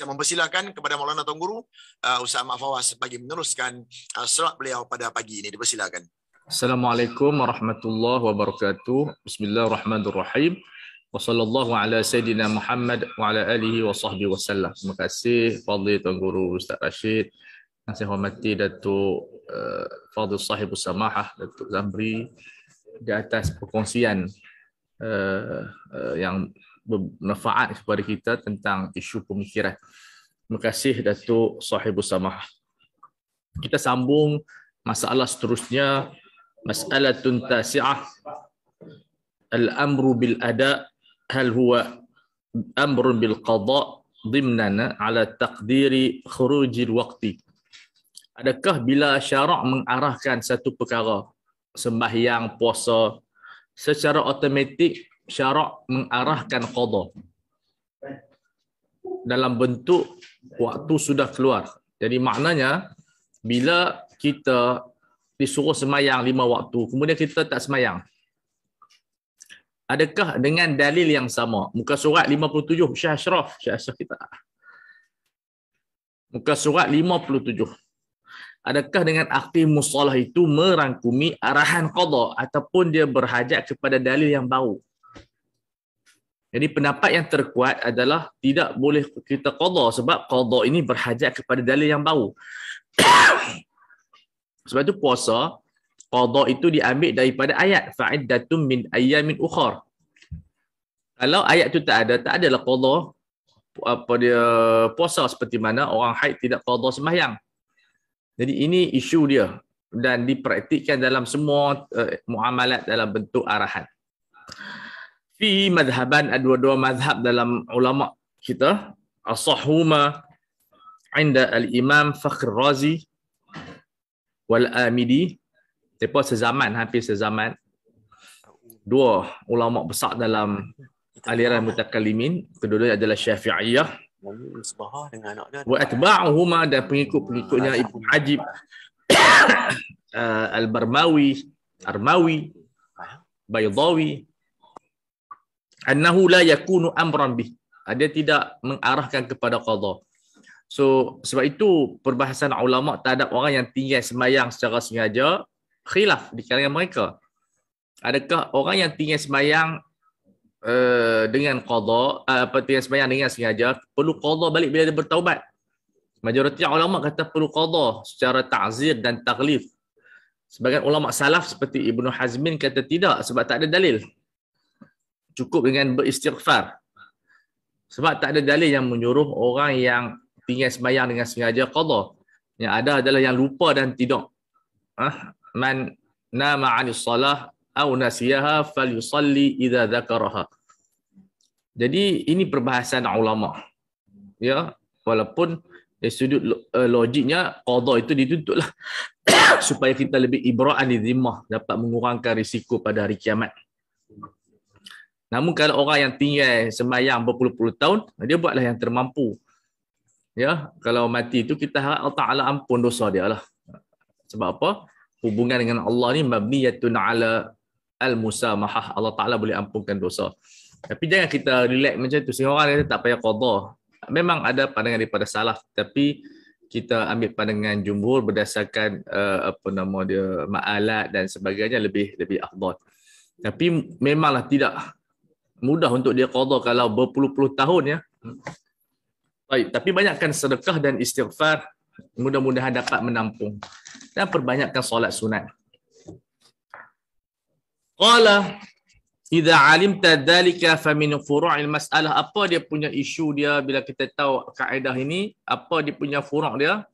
Saya mempersilakan kepada Maulana Tuan Guru Ustaz Ahmad Fawaz bagi meneruskan solat beliau pada pagi ini. Dipersilakan. Assalamualaikum warahmatullahi wabarakatuh. Bismillahirrahmanirrahim. Wa sallallahu ala sayyidina Muhammad wa ala alihi wa sahbihi wasallam. Terima kasih Fadil Tuan Guru Ustaz Rashid. Yang saya hormati Datuk Fadil Sahibus Samahah Datuk Zamri di atas perkongsian yang bermanfaat kepada kita tentang isu pemikiran. Terima kasih Datuk Sahibus Samahah. Kita sambung masalah seterusnya, mas'alatun tasi'ah, al-amru bil ada hal huwa amrun bil qada dimnana ala taqdiri khurujil waqti. Adakah bila syarak mengarahkan satu perkara, sembahyang, puasa, secara automatik syarak mengarahkan qada dalam bentuk waktu sudah keluar. Jadi maknanya bila kita disuruh sembahyang 5 waktu, kemudian kita tak sembahyang, adakah dengan dalil yang sama? Muka surat 57 Syekh Ashraf kita. Muka surat 57. Adakah dengan aktif musalah itu merangkumi arahan qada ataupun dia berhajat kepada dalil yang baru? Jadi pendapat yang terkuat adalah tidak boleh kita qada sebab qada ini berhajat kepada dalil yang baru. Sebab itu puasa qada itu diambil daripada ayat fa'iddatun min ayyamin ukhar. Kalau ayat itu tak adalah qada apa dia puasa seperti mana orang haid tidak qada sembahyang. Jadi ini isu dia dan dipraktikkan dalam semua muamalat dalam bentuk arahan. Fi madhaban, dua-dua mazhab dalam ulama kita, as-sahhuma inda al-imam Fakhr Razi wal Amidi. Mereka sezaman, hampir sezaman. Dua ulama besar dalam aliran mutakallimin. Kedua-duanya adalah Syafi'iyah. Wa atba'uhuma, dan pengikut-pengikutnya Ibn Hajib, Al-Barmawi, Armawi, Baydawi. Annahu la yakunu amran bih. Dia tidak mengarahkan kepada qada. So sebab itu perbahasan ulama terhadap orang yang tinggal sembahyang secara sengaja khilaf di kalangan mereka. Adakah orang yang tinggal sembahyang dengan qada, tinggal sembahyang dengan sengaja perlu qada balik bila dia bertaubat? Majoriti ulama kata perlu qada secara ta'zir dan taghlif. Sebagian ulama salaf seperti Ibnu Hazmin kata tidak sebab tak ada dalil. Cukup dengan beristighfar. Sebab tak ada dalil yang menyuruh orang yang tinggal sembahyang dengan sengaja qada. Yang ada adalah yang lupa dan tidak. Man nama 'anis salah aw nasiyaha falyusalli idza dzakaraha. Jadi ini perbahasan ulama. Ya, walaupun dari sudut logiknya qada itu dituntutlah supaya kita lebih ibra'an li zimmah, dapat mengurangkan risiko pada hari kiamat. Namun kalau orang yang tinggal sembahyang berpuluh-puluh tahun, dia buatlah yang termampu. Ya, kalau mati itu kita harap Allah Taala ampun dosa dia lah. Sebab apa? Hubungan dengan Allah ni mabniyatun ala al-musamahah. Allah Taala boleh ampunkan dosa. Tapi jangan kita relax macam tu. Sehingga orang kata tak payah qada. Memang ada pandangan daripada salaf, tapi kita ambil pandangan jumhur berdasarkan ma'alat dan sebagainya lebih afdal. Tapi memanglah tidak mudah untuk dia qada kalau berpuluh-puluh tahun ya. Baik, tapi banyakkan sedekah dan istighfar, mudah-mudahan dapat menampung. Dan perbanyakkan solat sunat. Qala idza alimta dzalika fa min furu'il mas'alah. Apa dia punya isu dia bila kita tahu kaedah ini? Apa dia punya furu' dia?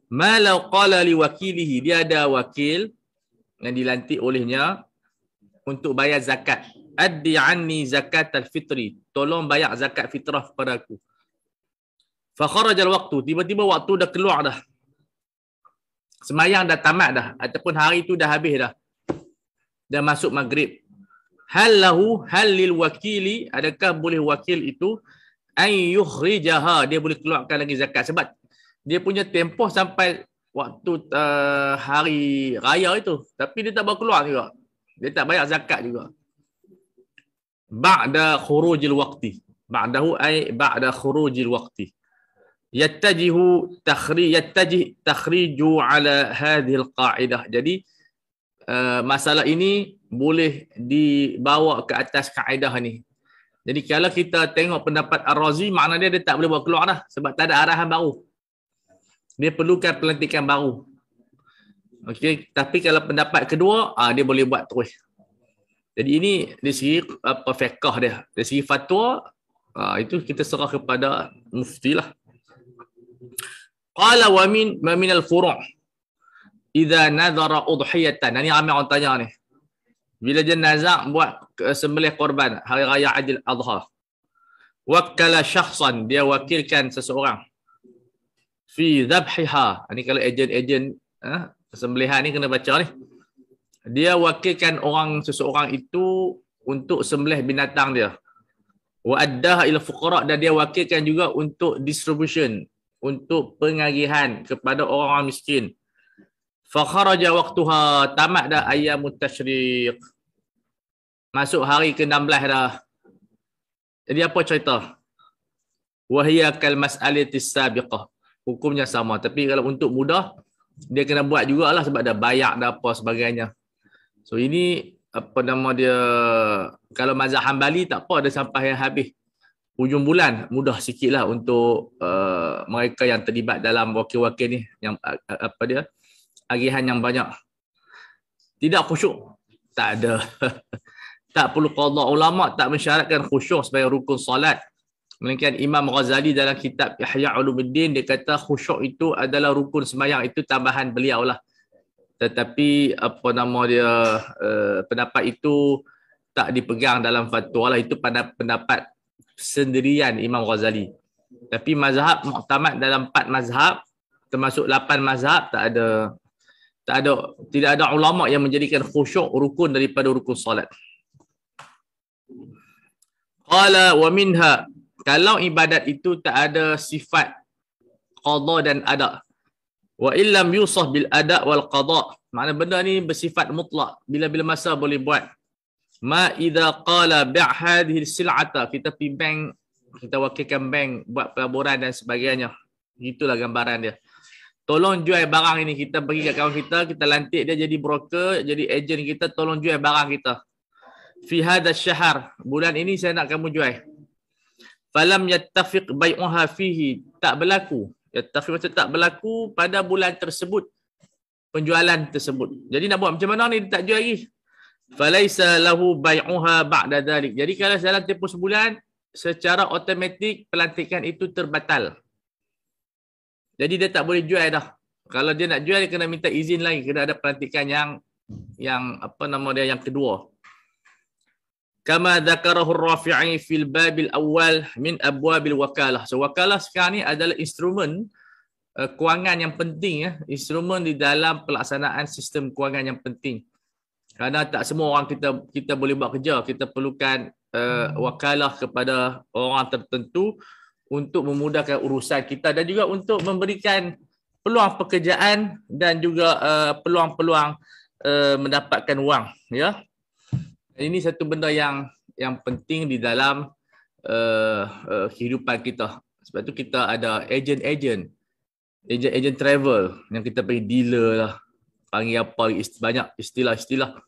Ma law qala li wakilihi, dia ada wakil yang dilantik olehnya untuk bayar zakat. Addi anni zakat al-fitri. Tolong bayar zakat fitrah kepada aku. Fa kharajal waktu. Tiba-tiba waktu dah keluar dah. Sembahyang dah tamat dah. Ataupun hari tu dah habis dah. Dah masuk maghrib. Hal lil wakili. Adakah boleh wakil itu an yukhrijaha. Dia boleh keluarkan lagi zakat. Sebab dia punya tempoh sampai waktu hari raya itu. Tapi dia tak bawa keluar juga. Dia tak bayar zakat juga. Ba'da khurujil waqti. Ba'dahu ay ba'da khurujil waqti. Yattajih takhriju ala hadhihi al-qa'idah. Jadi masalah ini boleh dibawa ke atas kaedah ni. Jadi kalau kita tengok pendapat Ar-Razi, makna dia tak boleh bawa keluar dah sebab tak ada arahan baru. Dia perlukan pelantikan baru. Okey, tapi kalau pendapat kedua, dia boleh buat terus. Jadi ini dari segi fiqh dia. Dari segi fatwa, itu kita serah kepada mufti lah. Qala wa min al-furu' idza nadhara udhiyatan. Ini ramai orang tanya ni. Bila jenazah buat sembelih korban hari raya Aidil Adha. Wakkala syakhsan, dia wakilkan seseorang. Fi dhabhiha. Ini kalau ejen sembelihan ni kena baca ni. Dia wakilkan seseorang itu untuk sembelih binatang dia. Wa addaha ila fuqara, dan dia wakilkan juga untuk distribution, untuk pengagihan kepada orang miskin. Fa kharaja waqtuha, tamat dah ayyamut tasyriq. Masuk hari ke-16 dah. Jadi apa cerita? Wa hiya kal mas'alati sabiqah. Hukumnya sama, tapi kalau untuk mudah dia kena buat jugalah sebab dah bayar dah apa sebagainya. So ini apa nama dia, kalau mazhab Hambali tak apa, dia sampai habis hujung bulan, mudah sikitlah untuk mereka yang terlibat dalam wakil-wakil ni, yang apa dia, agihan yang banyak. Tidak khusyuk, tak ada. Tak perlu qada. Ulama tak mensyaratkan khusyuk sebagai rukun solat. Melainkan Imam Ghazali dalam kitab Ihya Ulumuddin, dia kata khusyuk itu adalah rukun sembahyang, itu tambahan beliau lah. Tetapi apa nama dia, pendapat itu tak dipegang dalam fatwa lah. Itu pendapat sendirian Imam Ghazali. Tapi mazhab muktamad dalam 4 mazhab, termasuk 8 mazhab, tidak ada ulama yang menjadikan khusyuk rukun daripada rukun solat. Qala wa minha, kalau ibadat itu tak ada sifat qada dan ada. Wa illam yusaf bil ada wal qada, makna benda ni bersifat mutlak, bila-bila masa boleh buat. Ma idza qala bi' hadhihi sil'ata, kita pergi bank, kita wakilkan bank buat pelaburan dan sebagainya. Itulah gambaran dia. Tolong jual barang ini, kita bagi kat kawan kita, kita lantik dia jadi broker, jadi ejen kita, tolong jual barang kita. Fi hadha syahr, bulan ini saya nak kamu jual. Falam yattafiq bai'uha fihi, tak berlaku. Yattafiq maksud tak berlaku pada bulan tersebut, penjualan tersebut. Jadi nak buat macam mana ni, dia tak jual lagi. Falaisa lahu bai'uha ba'da dhalik. Jadi kalau dalam tempoh sebulan, secara automatik pelantikan itu terbatal. Jadi dia tak boleh jual dah. Kalau dia nak jual, dia kena minta izin lagi, kena ada pelantikan yang apa nama dia, yang kedua. Kama dzakarahu ar-Rafi'i fil babil awal min abwabil wakalah. So wakalah sekarang ni adalah instrumen kewangan yang penting, ya, instrumen di dalam pelaksanaan sistem kewangan yang penting. Kerana tak semua orang kita boleh buat kerja, kita perlukan wakalah kepada orang tertentu untuk memudahkan urusan kita dan juga untuk memberikan peluang pekerjaan dan juga peluang-peluang mendapatkan wang, ya. Ini satu benda yang penting di dalam kehidupan kita. Sebab tu kita ada ejen travel yang kita panggil dealer lah. Panggil apa, banyak istilah-istilah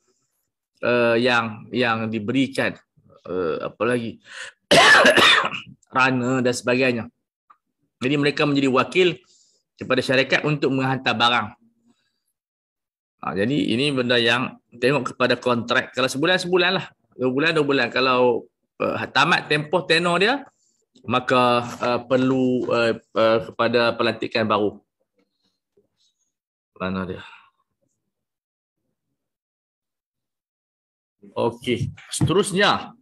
yang diberikan, apa lagi, runner dan sebagainya. Jadi mereka menjadi wakil kepada syarikat untuk menghantar barang. Jadi ini benda yang tengok kepada kontrak. Kalau sebulan lah, 2 bulan. Kalau tamat tempoh tenor dia, maka perlu kepada pelantikan baru. Mana dia? Okey, seterusnya.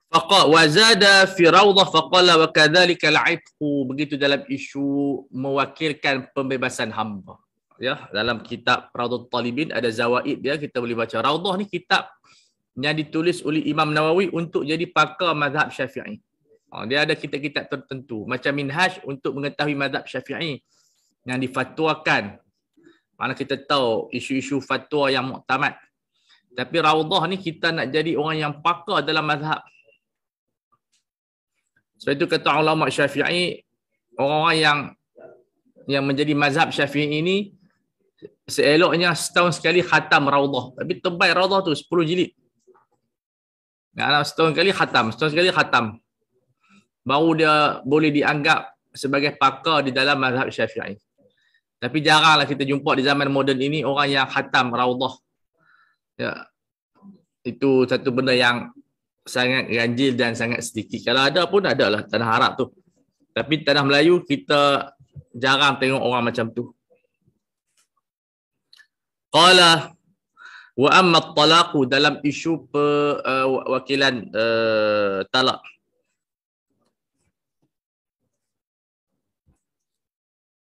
Faqa wazada fi rawdah faqala wa kadzalika al-'itqu, begitu dalam isu mewakilkan pembebasan hamba. Ya, dalam kitab Raudhatul Talibin ada zawaid dia, kita boleh baca. Raudhah ni kitab yang ditulis oleh Imam Nawawi untuk jadi pakar mazhab Syafi'i. Dia ada kitab-kitab tertentu, macam Minhaj untuk mengetahui mazhab Syafi'i yang difatwakan. Mana kita tahu isu-isu fatwa yang muktamad. Tapi Raudhah ni kita nak jadi orang yang pakar dalam mazhab. Sebab itu kata ulama Syafi'i, orang-orang yang menjadi mazhab Syafi'i ini seeloknya setahun sekali khatam Raudhah. Tapi terbaik Raudhah tu 10 jilid. Setahun sekali khatam. Baru dia boleh dianggap sebagai pakar di dalam mazhab Syafi'i. Tapi jaranglah kita jumpa di zaman moden ini orang yang khatam Raudhah. Ya. Itu satu benda yang sangat ganjil dan sangat sedikit. Kalau ada pun adalah tanah Arab tu. Tapi tanah Melayu kita jarang tengok orang macam tu. Qala wa amma at-talaqu dalam isu wakilan talak.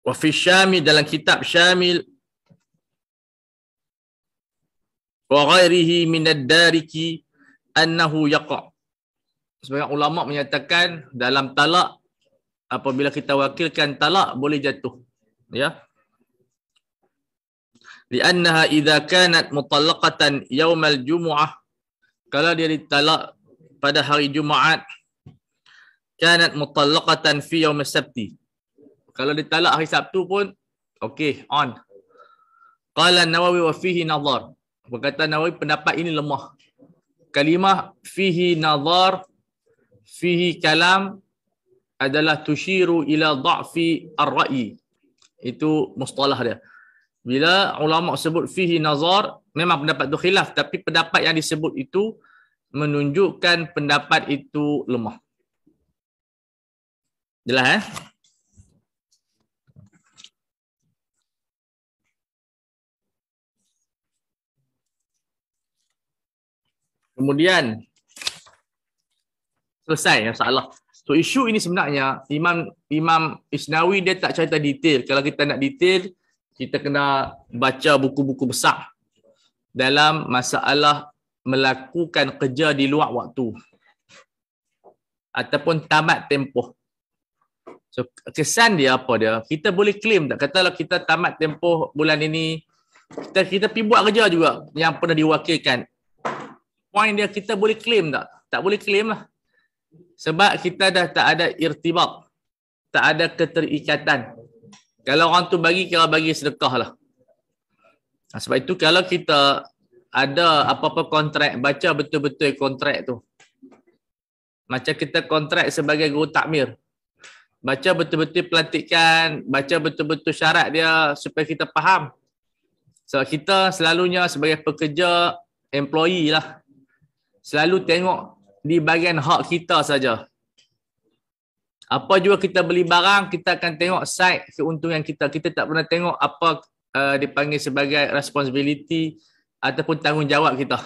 Wa fi Syamil dalam kitab Syamil wa ghairihi min ad-dariki annahu yaqa'. Sebagian ulama menyatakan dalam talak, apabila kita wakilkan talak boleh jatuh. Ya. Li'annaha idza kanat mutallaqatan yaumal jumu'ah, kalau dia ditalak pada hari Jumaat, kanat mutallaqatan fi yaum as-sabti. Kalau ditalak hari Sabtu pun okey, on. Qala Nawawi wa fihi nazar. Berkata Nawawi pendapat ini lemah. Kalimah fihi nazar, fihi kalam adalah tushiru ila dha'fi ar-ra'yi. Itu mustalah dia. Bila ulama sebut fihi nazar, memang pendapat itu khilaf, tapi pendapat yang disebut itu menunjukkan pendapat itu lemah. Jelas Kemudian selesai masalah. So isu ini sebenarnya Imam Isnawi dia tak cerita detail. Kalau kita nak detail, kita kena baca buku-buku besar dalam masalah melakukan kerja di luar waktu ataupun tamat tempoh. So kesan dia apa dia? Kita boleh claim tak? Katalah kita tamat tempoh bulan ini, kita pergi buat kerja juga yang pernah diwakilkan. Point dia, kita boleh claim tak? Tak boleh claim lah. Sebab kita dah tak ada irtibat. Tak ada keterikatan. Kalau orang tu bagi, kira bagi sedekah lah. Sebab itu kalau kita ada apa-apa kontrak, baca betul-betul kontrak tu. Macam kita kontrak sebagai guru takmir. Baca betul-betul pelantikan, baca betul-betul syarat dia supaya kita faham. Sebab kita selalunya sebagai pekerja, employee lah, selalu tengok di bahagian hak kita saja. Apa juga kita beli barang, kita akan tengok side keuntungan kita. Kita tak pernah tengok apa dipanggil sebagai responsibility ataupun tanggungjawab kita.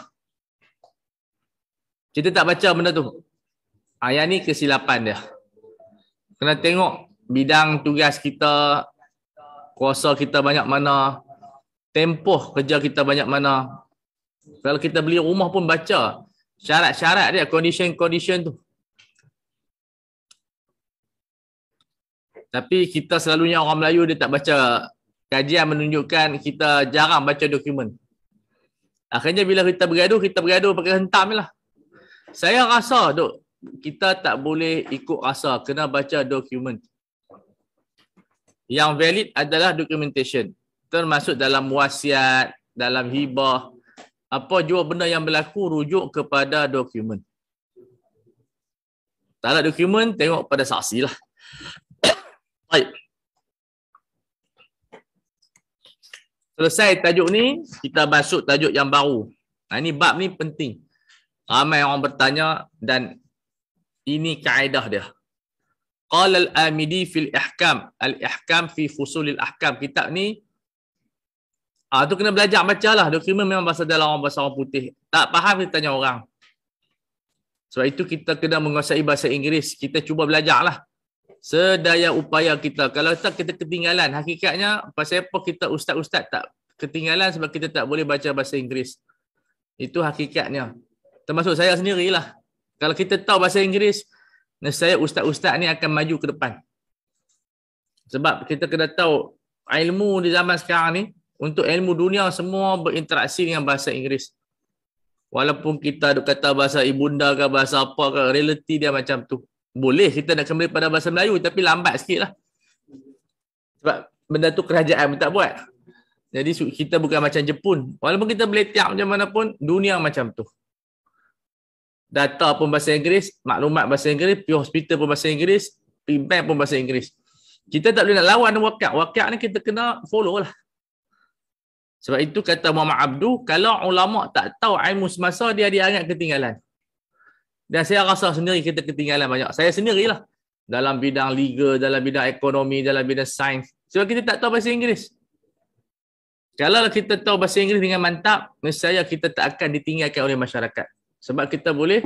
Kita tak baca benda tu. Yang ni kesilapan dia. Kena tengok bidang tugas kita, kuasa kita banyak mana, tempoh kerja kita banyak mana. Kalau kita beli rumah pun baca syarat-syarat dia, condition tu. Tapi kita selalunya orang Melayu dia tak baca. Kajian menunjukkan kita jarang baca dokumen. Akhirnya bila kita bergaduh pakai hentam lah. Saya rasa kita tak boleh ikut rasa, kena baca dokumen. Yang valid adalah documentation. Termasuk dalam wasiat, dalam hibah. Apa jua benda yang berlaku, rujuk kepada dokumen. Tak ada dokumen, tengok pada saksi lah. Baik. Selesai tajuk ni, kita masuk tajuk yang baru. Ini bab ni penting. Ramai orang bertanya dan ini kaedah dia. Qala al-Amidi fil ihkam. Al-ihkam fi fusulil ahkam. Kitab ni tu kena belajar baca lah. Dokumen memang bahasa dalam bahasa orang putih. Tak faham kita tanya orang. Sebab itu kita kena menguasai bahasa Inggeris. Kita cuba belajar lah. Sedaya upaya kita. Kalau tak kita ketinggalan. Hakikatnya pasal apa kita ustaz-ustaz tak ketinggalan sebab kita tak boleh baca bahasa Inggeris. Itu hakikatnya. Termasuk saya sendirilah. Kalau kita tahu bahasa Inggeris, nescaya ustaz-ustaz ni akan maju ke depan. Sebab kita kena tahu ilmu di zaman sekarang ni, untuk ilmu dunia semua berinteraksi dengan bahasa Inggeris. Walaupun kita kata bahasa ibunda ke bahasa apa ke, realiti dia macam tu. boleh kita nak kembali pada bahasa Melayu tapi lambat sikit lah. Sebab benda tu kerajaan pun tak buat. Jadi kita bukan macam Jepun. Walaupun kita boleh tiap macam mana pun, dunia macam tu. Data pun bahasa Inggeris, maklumat bahasa Inggeris, pergi hospital pun bahasa Inggeris, pergi bank pun bahasa Inggeris. Kita tak boleh nak lawan wakak. Wakak ni kita kena follow lah. Sebab itu kata Muhammad Abdu, kalau ulama tak tahu ilmu semasa, dia anggap ketinggalan. Dan saya rasa sendiri kita ketinggalan banyak. Saya sendirilah. Dalam bidang legal, dalam bidang ekonomi, dalam bidang sains. Sebab kita tak tahu bahasa Inggeris. Kalau kita tahu bahasa Inggeris dengan mantap, nescaya kita tak akan ditinggalkan oleh masyarakat. Sebab kita boleh,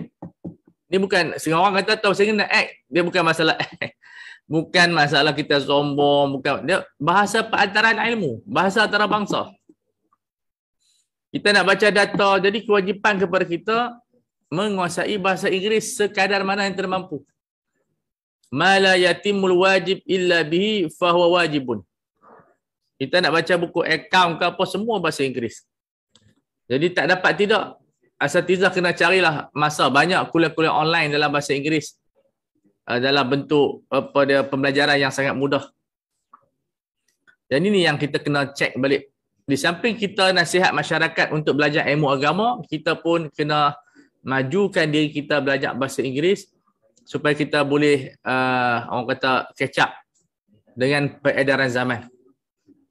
ni bukan, setengah orang kata tahu bahasa Inggeris nak act. Dia bukan masalah act. Bukan masalah kita sombong. Bukan, dia bahasa perantaraan ilmu. Bahasa antara bangsa. Kita nak baca data, jadi kewajipan kepada kita menguasai bahasa Inggeris sekadar mana yang termampu. Ma la yatimul wajib illa bihi fahuwa wajibun. Kita nak baca buku akaun ke apa, semua bahasa Inggeris. Jadi tak dapat tidak. Asatizah kena carilah masa banyak kuliah-kuliah online dalam bahasa Inggeris. Dalam bentuk apa dia pembelajaran yang sangat mudah. Dan ini yang kita kena cek balik. Di samping kita nasihat masyarakat untuk belajar ilmu agama, kita pun kena majukan diri kita belajar bahasa Inggeris supaya kita boleh orang kata catch up dengan peredaran zaman.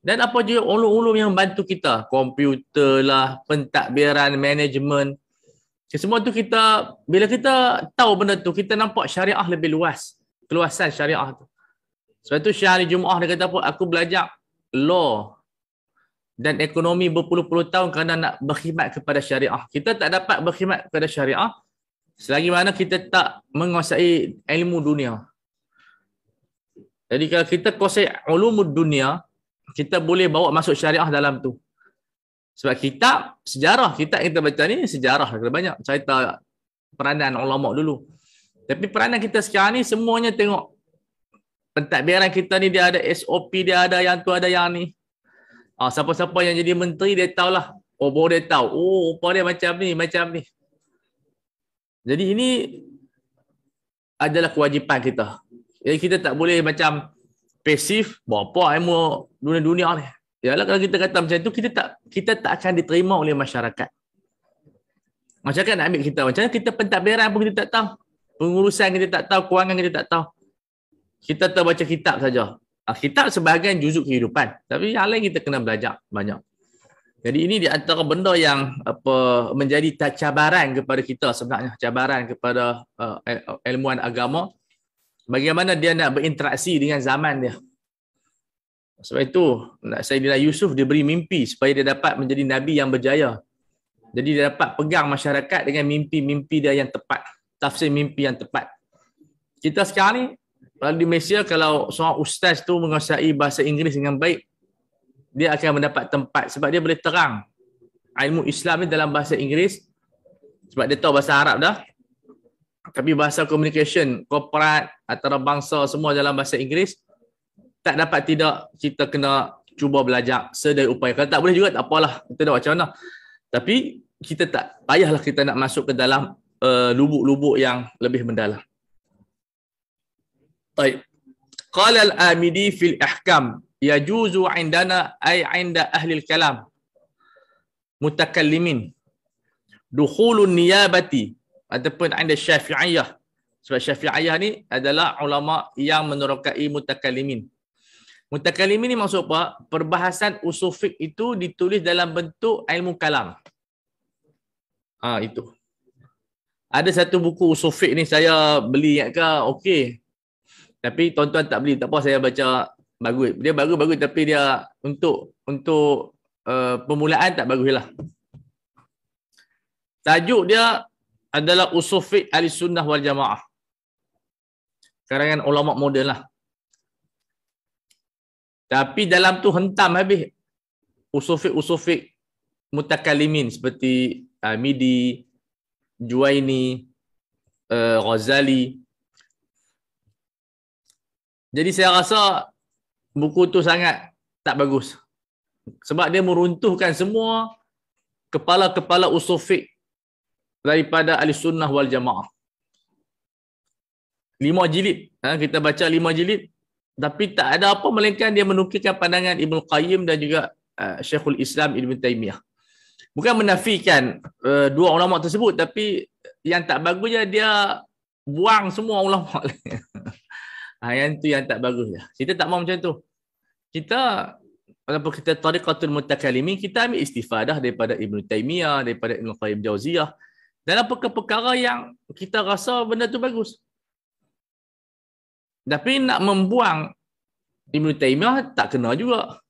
Dan apa juga ulum-ulum yang membantu kita, komputer lah, pentadbiran, manajemen. Semua tu kita, bila kita tahu benda tu, kita nampak syariah lebih luas. Keluasan syariah tu. Sebab tu Syekh Ali Jumaah dia kata apa, aku belajar law dan ekonomi berpuluh-puluh tahun kerana nak berkhidmat kepada syariah. Kita tak dapat berkhidmat kepada syariah selagi mana kita tak menguasai ilmu dunia. Jadi kalau kita kuasai ulumud dunia, kita boleh bawa masuk syariah dalam tu. Sebab kitab, sejarah, kitab kita baca ni sejarah. Banyak cerita peranan ulama dulu. Tapi peranan kita sekarang ni semuanya tengok. Pentadbiran kita ni dia ada SOP, dia ada yang tu, ada yang ni. Siapa-siapa yang jadi menteri dia tahulah. Oh, baru dia tahu. Oh, rupa dia macam ni, macam ni. Jadi ini adalah kewajipan kita. Jadi kita tak boleh macam pasif, berapa ilmu dunia-dunia ni. Yalah kalau kita kata macam tu, kita tak akan diterima oleh masyarakat. Masyarakat nak ambil kita macam mana, kita pentadbiran pun kita tak tahu. Pengurusan kita tak tahu, kewangan kita tak tahu. Kita tahu baca kitab saja. Kitab sebahagian juzuk kehidupan. Tapi yang lain kita kena belajar banyak. Jadi ini di antara benda yang menjadi cabaran kepada kita sebenarnya. Cabaran kepada ilmuwan agama. Bagaimana dia nak berinteraksi dengan zaman dia. Sebab itu Sayyidina Yusuf diberi mimpi supaya dia dapat menjadi Nabi yang berjaya. Jadi dia dapat pegang masyarakat dengan mimpi-mimpi dia yang tepat. Tafsir mimpi yang tepat. Kita sekarang ni di Malaysia, kalau seorang ustaz tu menguasai bahasa Inggeris dengan baik, dia akan mendapat tempat sebab dia boleh terang ilmu Islam ni dalam bahasa Inggeris sebab dia tahu bahasa Arab dah. Tapi bahasa communication, korporat, antara bangsa semua dalam bahasa Inggeris, tak dapat tidak kita kena cuba belajar sedaya upaya. Kalau tak boleh juga tak apalah, kita nak macam mana. Tapi kita tak payahlah kita nak masuk ke dalam lubuk-lubuk yang lebih mendalam. Baik. Qala al-Amidi fil ihkam yajuzu indana ay inda ahli al-kalam mutakallimin dukhulun niyabati ataupun inda Syafi'iyah. Sebab Syafi'iyah ni adalah ulama yang menerokai mutakallimin. Mutakallimin ni maksud apa? Perbahasan usul fiqh itu ditulis dalam bentuk ilmu kalam. Itu. Ada satu buku usul fiqh ni saya beli ke, okey. Tapi tuan-tuan tak beli, tak apa, saya baca bagus. Dia bagus tapi dia untuk permulaan tak baguslah. Tajuk dia adalah usul fiqh Ahlussunnah wal Jamaah. Karangan ulama moden lah. Tapi dalam tu hentam habis usul fiqh mutakallimin seperti Midi, Juwaini, Ghazali. Jadi saya rasa buku tu sangat tak bagus. Sebab dia meruntuhkan semua kepala-kepala usul fiqh daripada Ahlussunnah wal Jamaah. 5 jilid. Kita baca 5 jilid. Tapi tak ada apa melainkan dia menukilkan pandangan Ibnu Qayyim dan juga Syekhul Islam Ibn Taymiyah. Bukan menafikan dua ulama tersebut, tapi yang tak bagusnya dia buang semua ulama. Yang tu yang tak bagus. Kita tak mahu macam tu. Kita walaupun kita tariqatul mutakalimin, kita ambil istifadah daripada Ibn Taymiyah, daripada Ibn Qayyim Jauziyah dalam perkara-perkara yang kita rasa benda tu bagus. Tapi nak membuang Ibn Taymiyah tak kena juga.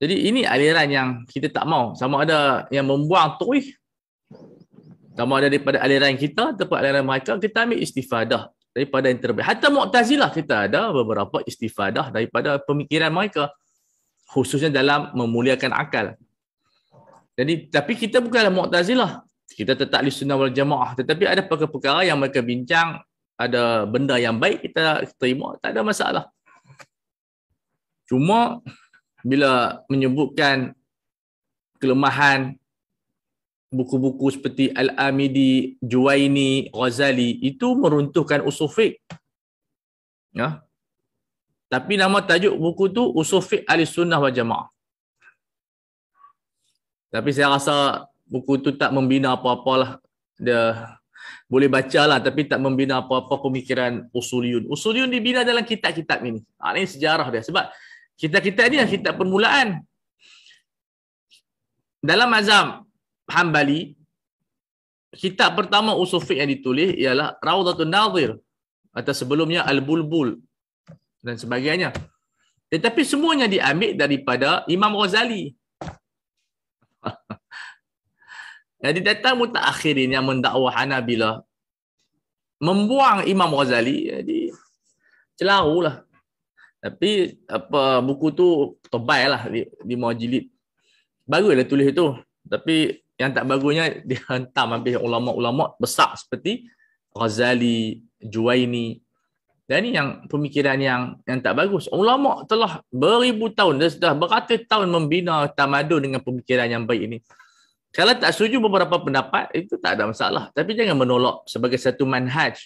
Jadi ini aliran yang kita tak mau. Sama ada yang membuang tuih, sama ada daripada aliran kita ataupun aliran mereka, kita ambil istifadah daripada yang terbaik. Hatta Mu'tazilah kita ada beberapa istifadah daripada pemikiran mereka, khususnya dalam memuliakan akal. Jadi tapi kita bukanlah Mu'tazilah. Kita tetap Ahlussunnah wal Jamaah, tetapi ada perkara-perkara yang mereka bincang, ada benda yang baik kita terima, tak ada masalah. Cuma bila menyebutkan kelemahan buku-buku seperti Al-Amidi, Juwaini, Ghazali, itu meruntuhkan usul fiqh. Ya. Tapi nama tajuk buku tu Usul Fiqh Ahlussunnah wal Jamaah. Tapi saya rasa buku tu tak membina apa-apalah. Dia boleh bacalah tapi tak membina apa-apa pemikiran usuliyun. Usuliyun dibina dalam kitab-kitab ini. Ini sejarah dia. Sebab kitab-kitab ni adalah kitab permulaan. Dalam mazhab Hambali, kitab pertama usul fiqh yang ditulis ialah Rawdatun Nadhir atau sebelumnya Al-Bulbul dan sebagainya. Tetapi semuanya diambil daripada Imam Ghazali. Jadi datang mutaakhirin yang mendakwa Hanabilah membuang Imam Ghazali, jadi celarulah. Tapi apa buku tu tebal lah, 5 jilid. Baguslah tulis itu. Tapi yang tak bagusnya dia hentam habis ulama-ulama besar seperti Ghazali, Juwaini. Dan ini yang pemikiran yang tak bagus. Ulama telah beribu tahun, dia sudah beratus tahun membina tamadun dengan pemikiran yang baik ini. Kalau tak setuju beberapa pendapat, itu tak ada masalah. Tapi jangan menolak sebagai satu manhaj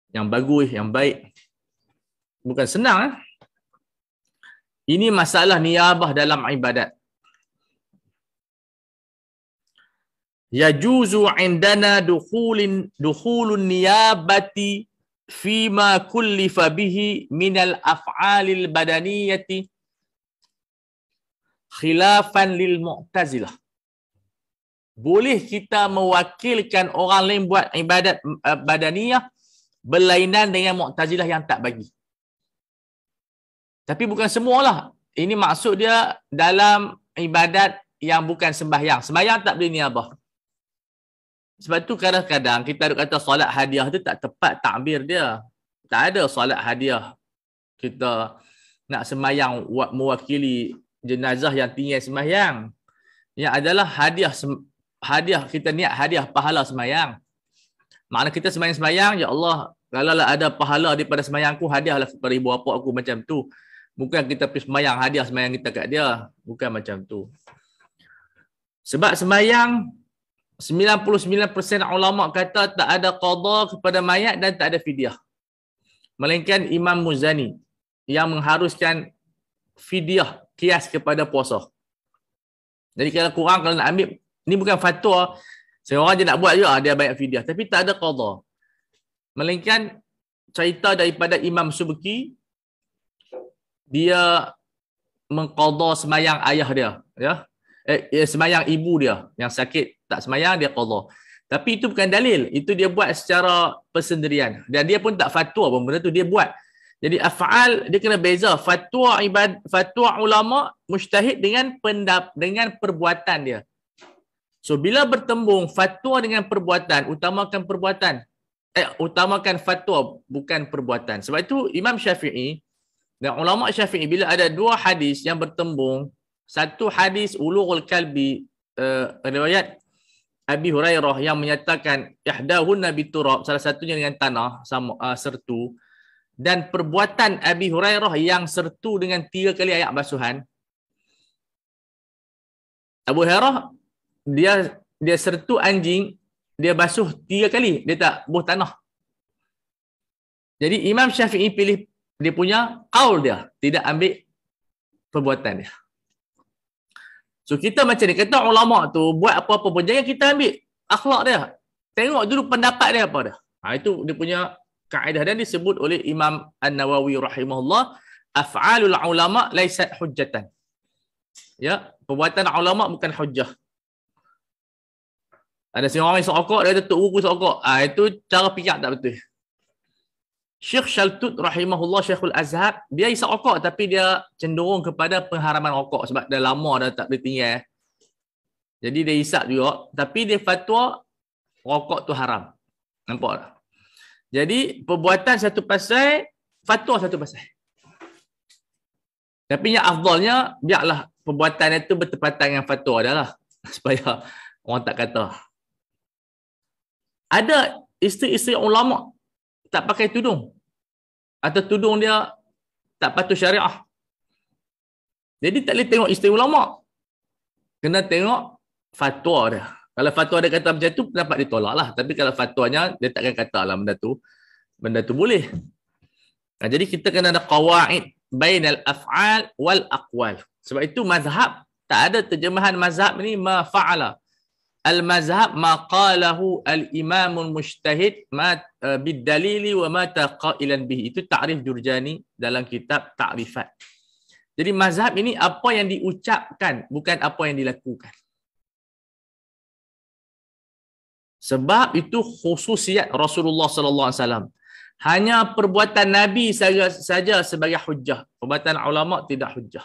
yang bagus, yang baik. Bukan senang. Ini masalah niyabah dalam ibadat. Yajuzu indana dukhulun niyabati fima kullifa bihi minal af'alil badaniyati khilafan lil Mu'tazilah. Boleh kita mewakilkan orang lain buat ibadat badaniyah berlainan dengan Mu'tazilah yang tak bagi. Tapi bukan semualah. Ini maksud dia dalam ibadat yang bukan sembahyang. Sembahyang tak boleh niyabah. Sebab tu kadang-kadang kita kata solat hadiah tu tak tepat takbir dia. Tak ada solat hadiah. Kita nak sembahyang mewakili jenazah yang tinggal sembahyang. Yang adalah hadiah kita niat hadiah pahala sembahyang. Makna kita sembahyang, ya Allah, kalau ada pahala daripada sembahyangku, hadiahlah kepada ibu bapa aku, macam tu. Bukan kita pergi sembahyang hadiah sembahyang kita kat dia. Bukan macam tu. Sebab sembahyang 99% ulama kata tak ada qada kepada mayat dan tak ada fidyah. Melainkan Imam Muzani yang mengharuskan fidyah kias kepada puasa. Jadi kalau kurang, kalau nak ambil, ini bukan fatwa, seorang je nak buat juga dia bayar fidyah, tapi tak ada qada. Melainkan cerita daripada Imam Subki, dia mengqada semayang ayah dia, ya. Semayang ibu dia yang sakit, tak semayang, dia qada. Tapi itu bukan dalil, itu dia buat secara persendirian dan dia pun tak fatwa pun, benda tu dia buat. Jadi af'al dia kena beza fatwa ulama mujtahid dengan perbuatan dia. So bila bertembung fatwa dengan perbuatan, utamakan fatwa bukan perbuatan. Sebab itu Imam Syafi'i dan ulama Syafi'i bila ada dua hadis yang bertembung, satu hadis Ulughul Kalbi riwayat Abi Hurairah yang menyatakan ihdahunna biturab, salah satunya dengan tanah sama sertu, dan perbuatan Abi Hurairah yang sertu dengan 3 kali air basuhan. Abu Hurairah dia sertu anjing, dia basuh 3 kali, dia tak buh tanah. Jadi Imam Syafi'i pilih dia punya qaul dia, tidak ambil perbuatan dia. So kita macam ni, kata ulama tu buat apa-apa pun jangan kita ambil akhlak dia. Tengok dulu pendapat dia apa dia. Itu dia punya kaedah dan disebut oleh Imam An-Nawawi rahimahullah, af'alul ulama laysat hujjatan. Ya, perbuatan ulama bukan hujjah. Ada seorang yang sokok, dia kata tok guru sokok. Itu cara fikir tak betul. Syekh Shaltut rahimahullah, Syekhul Azhar, dia isap rokok tapi dia cenderung kepada pengharaman rokok sebab dah lama dah tak boleh tinggal. Jadi dia isap juga tapi dia fatwa rokok tu haram. Nampak tak? Jadi perbuatan satu pasal, fatwa satu pasal. Tapi yang afdalnya biarlah perbuatan itu bertepatan dengan fatwa adalah supaya orang tak kata. Ada isteri-isteri ulama tak pakai tudung atau tudung dia tak patuh syariah. Jadi tak boleh tengok isteri ulama. Kena tengok fatwa dia. Kalau fatwa dia kata macam tu, dapat ditolak lah. Tapi kalau fatwanya, dia takkan kata lah benda tu boleh. Jadi kita kena ada qawaid bainal af'al wal aqwal. Sebab itu mazhab, tak ada terjemahan mazhab ni ma fa'ala. Al-mazhab ma qalahu al-imamul mujtahid ma bid-dalili wa ma taqailan bihi. Itu ta'rif Jurjani dalam kitab Ta'rifat. Jadi mazhab ini apa yang diucapkan, bukan apa yang dilakukan. Sebab itu khususiat Rasulullah sallallahu alaihi wasallam. Hanya perbuatan Nabi saja sebagai hujjah. Perbuatan ulama tidak hujjah.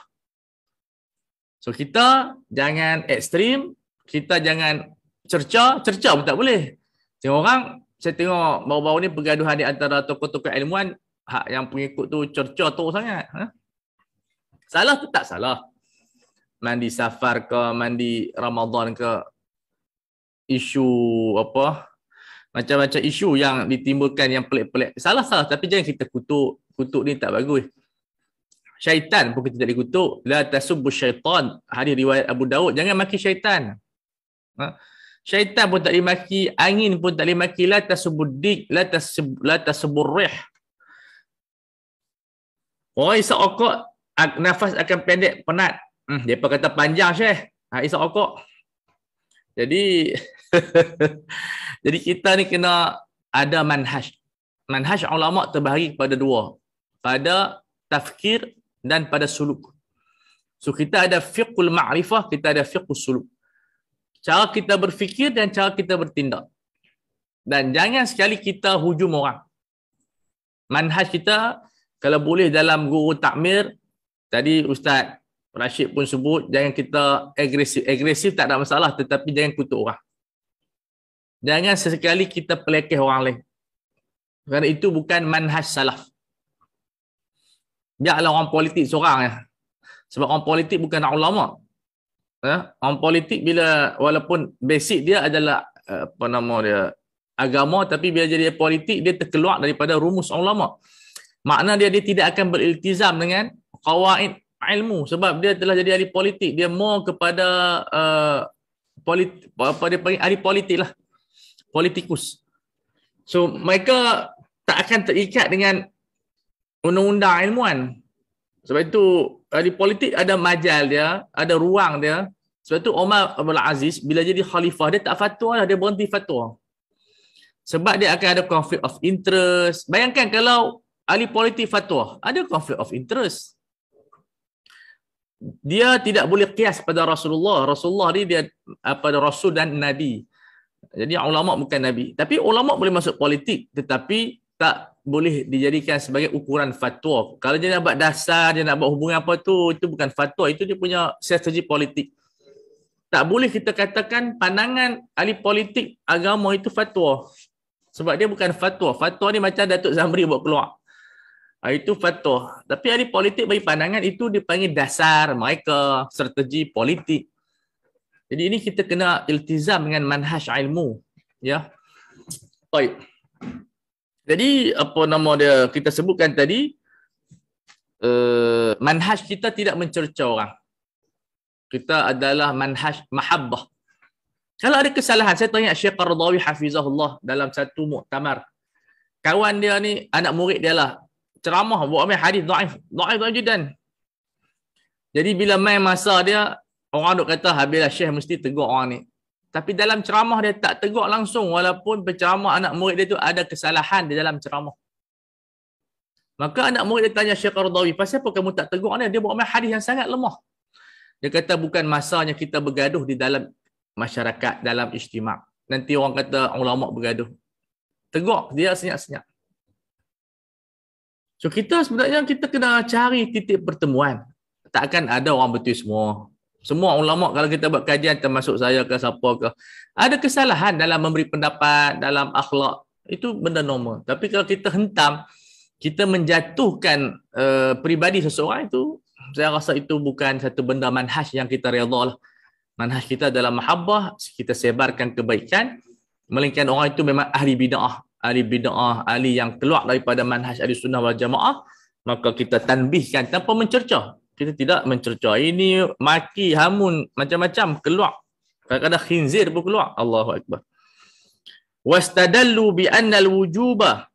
So kita jangan ekstrim, kita jangan cerca pun tak boleh. Tengok orang, saya tengok baru-baru ni pergaduhan di antara tokoh-tokoh ilmuwan, hak yang pengikut tu cerca tu sangat. Salah tu tak salah. Mandi safar ke, mandi Ramadan ke, isu apa, macam-macam isu yang ditimbulkan yang pelik-pelik. Salah-salah, tapi jangan kita kutuk. Kutuk ni tak bagus. Syaitan pun kita tak dikutuk. La tasubbu syaitan. Hadis riwayat Abu Daud. Jangan maki syaitan. Syaitan pun tak dimaki, angin pun tak dimaki. La tasubuddik, la tasuburrih. Orang isap rokok, nafas akan pendek, penat. Depa kata panjang Syekh. Isap rokok. Jadi jadi kita ni kena ada manhaj. Manhaj ulama terbahagi kepada dua. Pada tafkir dan pada suluk. So kita ada fiqhul ma'rifah, kita ada fiqhul suluk. Cara kita berfikir dan cara kita bertindak. Dan jangan sekali kita hujum orang. Manhaj kita, kalau boleh dalam guru takmir, tadi Ustaz Rashid pun sebut, jangan kita agresif. Agresif tak ada masalah, tetapi jangan kutuk orang. Jangan sesekali kita pelekeh orang lain. Kerana itu bukan manhaj salaf. Biarlah orang politik seorang ya. Sebab orang politik bukan ulama. Orang politik bila walaupun basic dia adalah apa nama dia, agama, tapi bila jadi politik dia terkeluar daripada rumus ulama. Makna dia tidak akan beriltizam dengan qawaid ilmu sebab dia telah jadi ahli politik. Dia more kepada apa dia panggil, ahli politik lah. Politikus. So mereka tak akan terikat dengan undang-undang ilmuwan. Sebab itu ahli politik ada majal dia, ada ruang dia. Sebab itu Umar Abdul Aziz bila jadi khalifah dia tak fatwa lah, dia berhenti fatwa. Sebab dia akan ada conflict of interest. Bayangkan kalau ahli politik fatwa, ada conflict of interest. Dia tidak boleh qiyas pada Rasulullah. Rasulullah ni dia pada Rasul dan Nabi. Jadi ulama bukan Nabi. Tapi ulama boleh masuk politik tetapi tak boleh dijadikan sebagai ukuran fatwa. Kalau dia nak buat dasar, dia nak buat hubungan apa tu, itu bukan fatwa, itu dia punya strategi politik. Tak boleh kita katakan pandangan ahli politik agama itu fatwa. Sebab dia bukan fatwa. Fatwa ni macam Datuk Zamri buat keluar. Itu fatwa. Tapi ahli politik bagi pandangan itu dipanggil dasar mereka, strategi politik. Jadi ini kita kena iltizam dengan manhaj ilmu. Ya. Baik. Jadi apa nama dia kita sebutkan tadi, manhaj kita tidak mencerca orang. Kita adalah manhaj mahabbah. Kalau ada kesalahan, saya tanya Syekh Qaradawi hafizahullah dalam satu muktamar. kawan dia ni, anak murid dia lah, ceramah buat ambil hadis dhaif jidan. Jadi bila main masa dia, orang duk kata habislah Syekh mesti tegur orang ni. Tapi dalam ceramah dia tak tegur langsung, walaupun penceramah anak murid dia tu ada kesalahan di dalam ceramah. Maka anak murid dia tanya Syekh Qaradawi, pasal apa kamu tak tegur dia? Dia buat ambil hadis yang sangat lemah. Dia kata bukan masanya kita bergaduh di dalam masyarakat, dalam ijtima'. Nanti orang kata ulama bergaduh. Tegur dia senyap-senyap. So kita sebenarnya kita kena cari titik pertemuan. Takkan ada orang betul semua. Semua ulama kalau kita buat kajian, termasuk saya ke siapa ke, ada kesalahan dalam memberi pendapat, dalam akhlak. Itu benda normal. Tapi kalau kita hentam, kita menjatuhkan peribadi seseorang, itu saya rasa itu bukan satu benda manhaj yang kita redha lah. Manhaj kita dalam mahabbah, kita sebarkan kebaikan, melainkan orang itu memang ahli bid'ah, ahli yang keluar daripada manhaj ahli sunnah wal jamaah, maka kita tanbihkan tanpa mencercah. Kita tidak mencercah. Ini maki, hamun, macam-macam keluar. Kadang-kadang khinzir pun keluar. Allahu Akbar. Wastadallu bi anna al-wujuba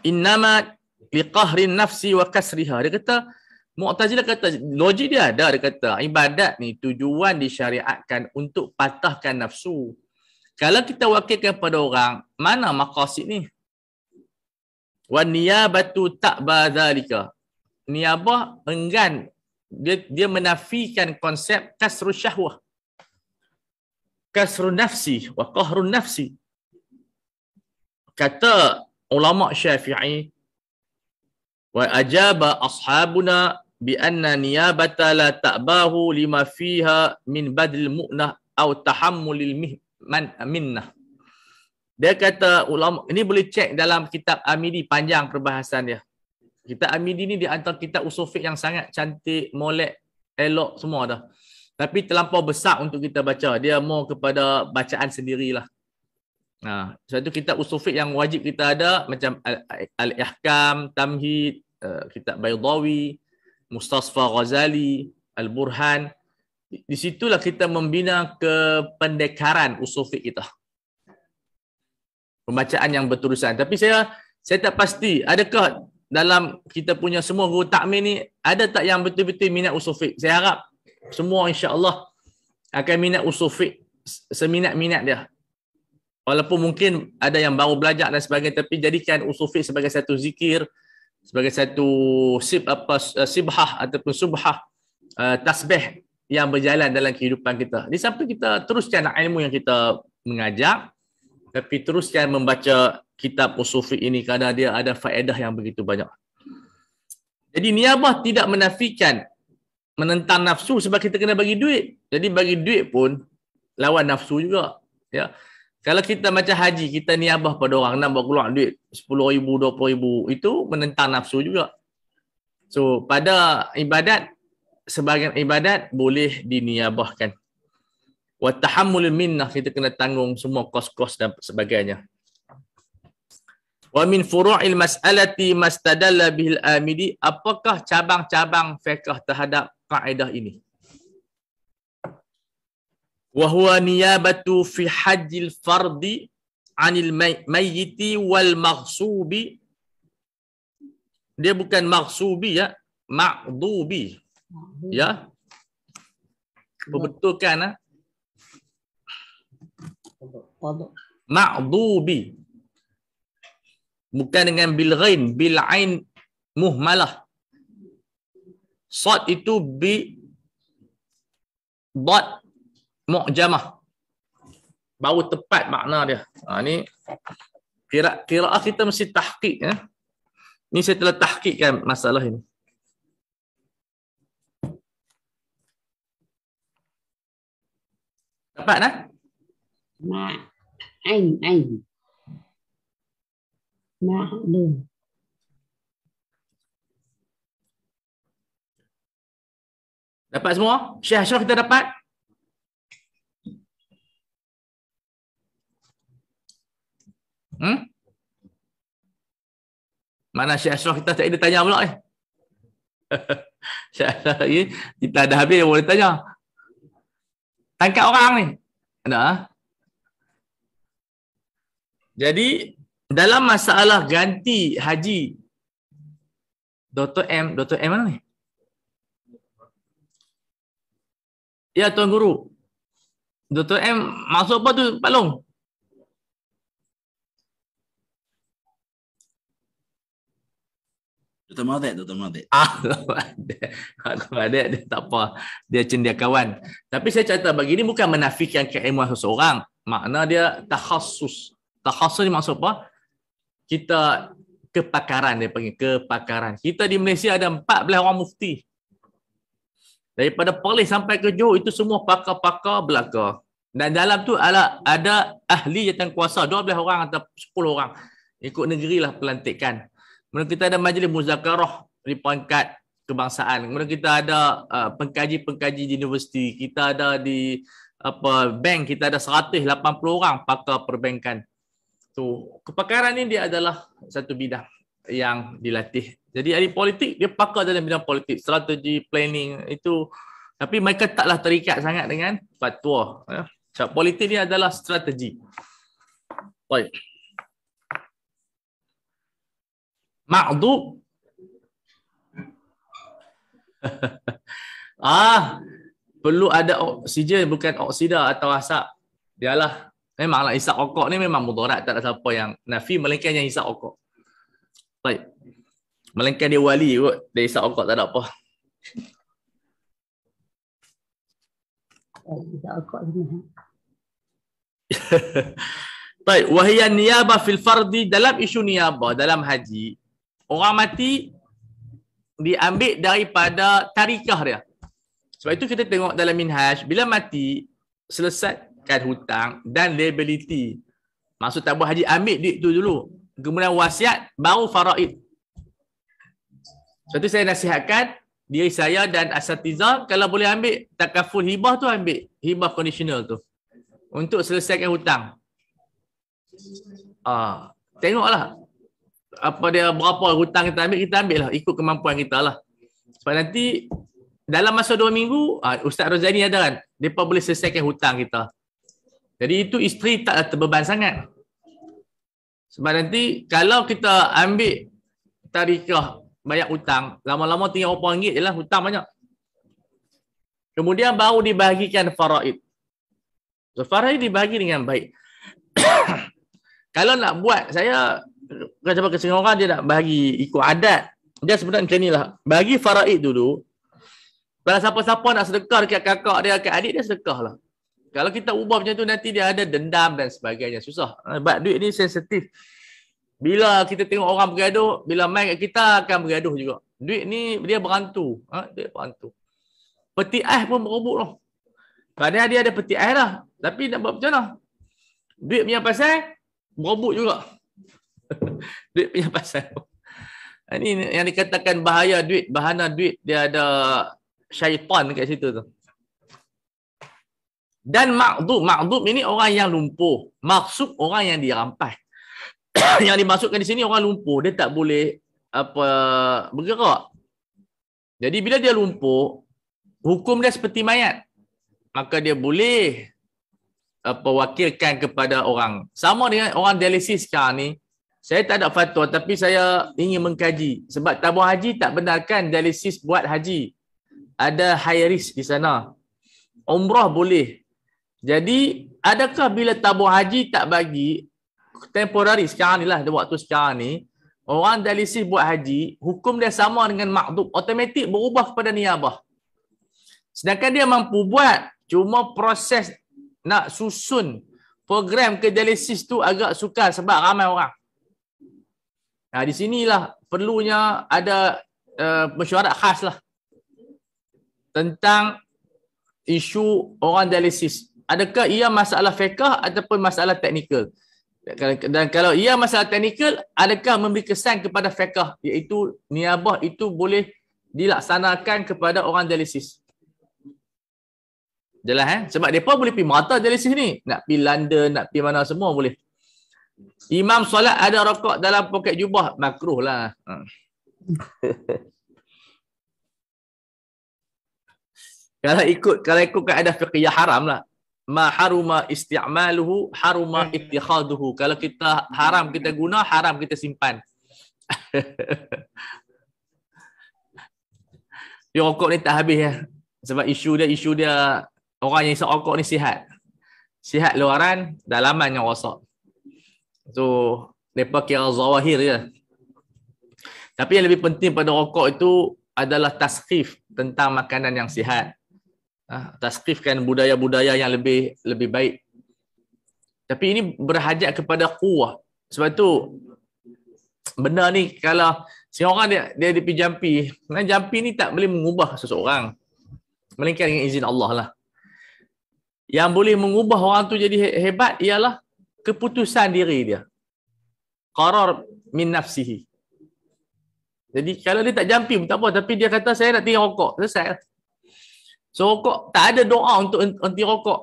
innama liqahrin nafsi wa kasriha. Dia kata, Mu'tazilah kata, logik dia ada. Dia kata, ibadat ni tujuan disyariatkan untuk patahkan nafsu. Kalau kita wakilkan pada orang, mana maqasid ni? Wa niyabatu ta'ba dhalika. Niyabah enggan, dia menafikan konsep kasrul syahwah, kasrul nafsi wa qahrun nafsi. Kata ulama Syafi'i, wa ajaba ashabuna bi anna niyabata la ta'bahu lima fiha min badlil mu'nah atau tahammulil minnah. Dia kata ulama, ini boleh cek dalam kitab Amidi, panjang perbahasan dia. Kitab Amidi ni di antara kitab usul fiqh yang sangat cantik, molek, elok semua dah. Tapi terlampau besar untuk kita baca. Dia mau kepada bacaan sendirilah. Nah, satu kitab usul fiqh yang wajib kita ada macam Al-Ihkam, Tamhid, kitab Baydawi, Mustasfa Ghazali, Al-Burhan. Di situlah kita membina kependekaran usul fiqh kita. Pembacaan yang berterusan. Tapi saya tak pasti, adakah dalam kita punya semua guru takmil ni, ada tak yang betul-betul minat usul fiqh? Saya harap semua insya-Allah akan minat usul fiqh seminat-minat dia. Walaupun mungkin ada yang baru belajar dan sebagainya, tapi jadikan usul fiqh sebagai satu zikir, sebagai satu sibhah ataupun subhah, tasbih yang berjalan dalam kehidupan kita. Di samping kita teruskan ilmu yang kita mengajar, tapi teruskan membaca kitab usul fiqh ini kerana dia ada faedah yang begitu banyak. Jadi niyabah tidak menafikan menentang nafsu sebab kita kena bagi duit. Jadi bagi duit pun lawan nafsu juga. Ya. Kalau kita macam haji, kita niyabah pada orang nak buat keluar duit 10,000, 20,000, itu menentang nafsu juga. So pada ibadat, sebahagian ibadat boleh diniyabahkan. Wa tahammul minnah, kita kena tanggung semua kos-kos dan sebagainya. Wa min furu'il mas'alati mastadalla bihil amidi, apakah cabang-cabang fiqh terhadap kaedah ini? Wa huwa niyabatu fi hajjil fardi 'anil mayyiti wal maghsubi. Dia bukan maghsubi ya, ma'dubi. Ya. Betulkan ma'dubi. Bukan dengan bil ghain, bil ain muhmalah. Sad itu bi dad mu'jamah. Baru tepat makna dia. Ni kira-kira kita mesti tahqiq ya. Ni saya telah tahqiqkan masalah ini. Dapat nah? Ain. Ma'lum. Dapat semua? Syekh Ashraf kita dapat? Mana Syekh Ashraf kita tak ada tanya pula ni? Syekh Ashraf ni kita dah habis boleh tanya. Tangkap orang ni. Ada? Jadi dalam masalah ganti haji, Dr. M mana ni? Ya, Tuan Guru. Dr. M masuk apa tu, Pak Long? Dr. Madet. Aku ada dia tak apa. Dia cendekiawan. Tapi saya catat begini bukan menafikan keilmuan seseorang. Makna dia takhasus. Takhasus ni maksud apa? Kita kepakaran, dia panggil kepakaran. Kita di Malaysia ada 14 orang mufti. Daripada Perlis sampai ke Johor itu semua pakar-pakar belaka. Dan dalam tu ada ahli jawatankuasa 12 orang atau 10 orang. Ikut negeri lah pelantikan. Kemudian kita ada majlis muzakarah di peringkat kebangsaan. Kemudian kita ada pengkaji-pengkaji di universiti. Kita ada di bank, kita ada 180 orang pakar perbankan. So, kepakaran ini dia adalah satu bidang yang dilatih. Jadi ahli politik dia pakar dalam bidang politik, strategi, planning itu. Tapi mereka taklah terikat sangat dengan fatwa. Sebab politik ni adalah strategi. Baik. Ma'dub. Perlu ada oksigen, bukan oksida atau asap. Dialah. Memanglah isap rokok ni memang mudarat, tak ada siapa yang nafi melainkan yang isap rokok. Baik. Melainkan dia wali kot, dia isap rokok tak ada apa. Isap rokok ni. Baik, wahiyan niyabah fil fardi, dalam isu niyabah dalam haji, orang mati diambil daripada tarikah dia. Sebab itu kita tengok dalam minhaj, bila mati selesaikan hutang dan liability. Maksud tabung haji ambil duit tu dulu. Kemudian wasiat baru faraid. Sebab itu saya nasihatkan diri saya dan asatiza kalau boleh ambil takaful hibah tu, ambil hibah conditional tu untuk selesaikan hutang. Tengoklah apa dia, berapa hutang kita ambil lah, ikut kemampuan kita lah. Sebab nanti dalam masa 2 minggu Ustaz Rozani ada kan, mereka boleh selesaikan hutang kita. Jadi itu isteri taklah terbeban sangat. Sebab nanti kalau kita ambil tarikah bayar hutang, lama-lama tinggal RM4 je lah, hutang banyak. Kemudian baru dibahagikan faraid. So, faraid dibahagi dengan baik. Kalau nak buat, saya kata setengah orang dia nak bahagi ikut adat. Dia sebenarnya macam ni lah. Bagi faraid dulu. Kalau siapa-siapa nak sedekah dekat kakak dia, dekat adik dia, sedekah lah. Kalau kita ubah macam tu, nanti dia ada dendam dan sebagainya. Susah. Sebab duit ni sensitif. Bila kita tengok orang bergaduh, bila main kat kita akan bergaduh juga. Duit ni dia berantu. Dia berantu. Peti ais pun berobok lah. Padahal dia ada peti ais lah. Tapi nak buat macam mana? Duit punya pasal, berobok juga. Duit punya pasal. Ini yang dikatakan bahaya duit, bahana duit, dia ada syaitan kat situ tu. Dan ma'dub ini orang yang lumpuh. Maksud orang yang dirampas. Yang dimasukkan di sini orang lumpuh, dia tak boleh bergerak. Jadi bila dia lumpuh, hukum dia seperti mayat. Maka dia boleh wakilkan kepada orang. Sama dengan orang dialisis sekarang ni. Saya tak ada fatwa tapi saya ingin mengkaji. Sebab tabung haji tak benarkan dialisis buat haji. Ada high risk di sana. Umrah boleh. Jadi, adakah bila tabung haji tak bagi, temporary sekarang ni lah, waktu sekarang ni, orang dialisis buat haji, hukum dia sama dengan ma'dub, automatik berubah kepada niyabah. Sedangkan dia mampu buat, cuma proses nak susun program ke dialisis tu agak sukar sebab ramai orang. Di sinilah perlunya ada mesyuarat khas lah tentang isu orang dialisis. Adakah ia masalah fiqh ataupun masalah teknikal? Dan kalau ia masalah teknikal, adakah memberi kesan kepada fiqh, iaitu niyabah itu boleh dilaksanakan kepada orang dialisis? Jelas Sebab mereka boleh pergi merata dialisis ni. Nak pergi London, nak pergi mana semua boleh. Imam solat ada rokok dalam poket jubah, makruh lah. Kalau ikut kaedah fiqhiyah haram lah. ma haruma isti'maluhu haruma ittikhaduhu. Kalau kita haram kita guna, haram kita simpan. Dia rokok ni tak habis ya. Sebab isu dia orang yang isap rokok ni sihat. Sihat luaran, dalaman yang rosak. So, mereka kira zawahir je. Tapi yang lebih penting pada rokok itu adalah taskhif tentang makanan yang sihat. Taskhifkan budaya-budaya yang lebih baik. Tapi ini berhajat kepada quwwah. Sebab tu benda ni kalau seorang dia pergi jampi, jampi ni tak boleh mengubah seseorang. Melainkan dengan izin Allah lah. Yang boleh mengubah orang tu jadi hebat ialah keputusan diri dia. Qarar min nafsihi. Jadi kalau dia tak jampi pun tak apa, tapi dia kata saya nak tinggal rokok, selesai. So rokok, tak ada doa untuk berhenti rokok.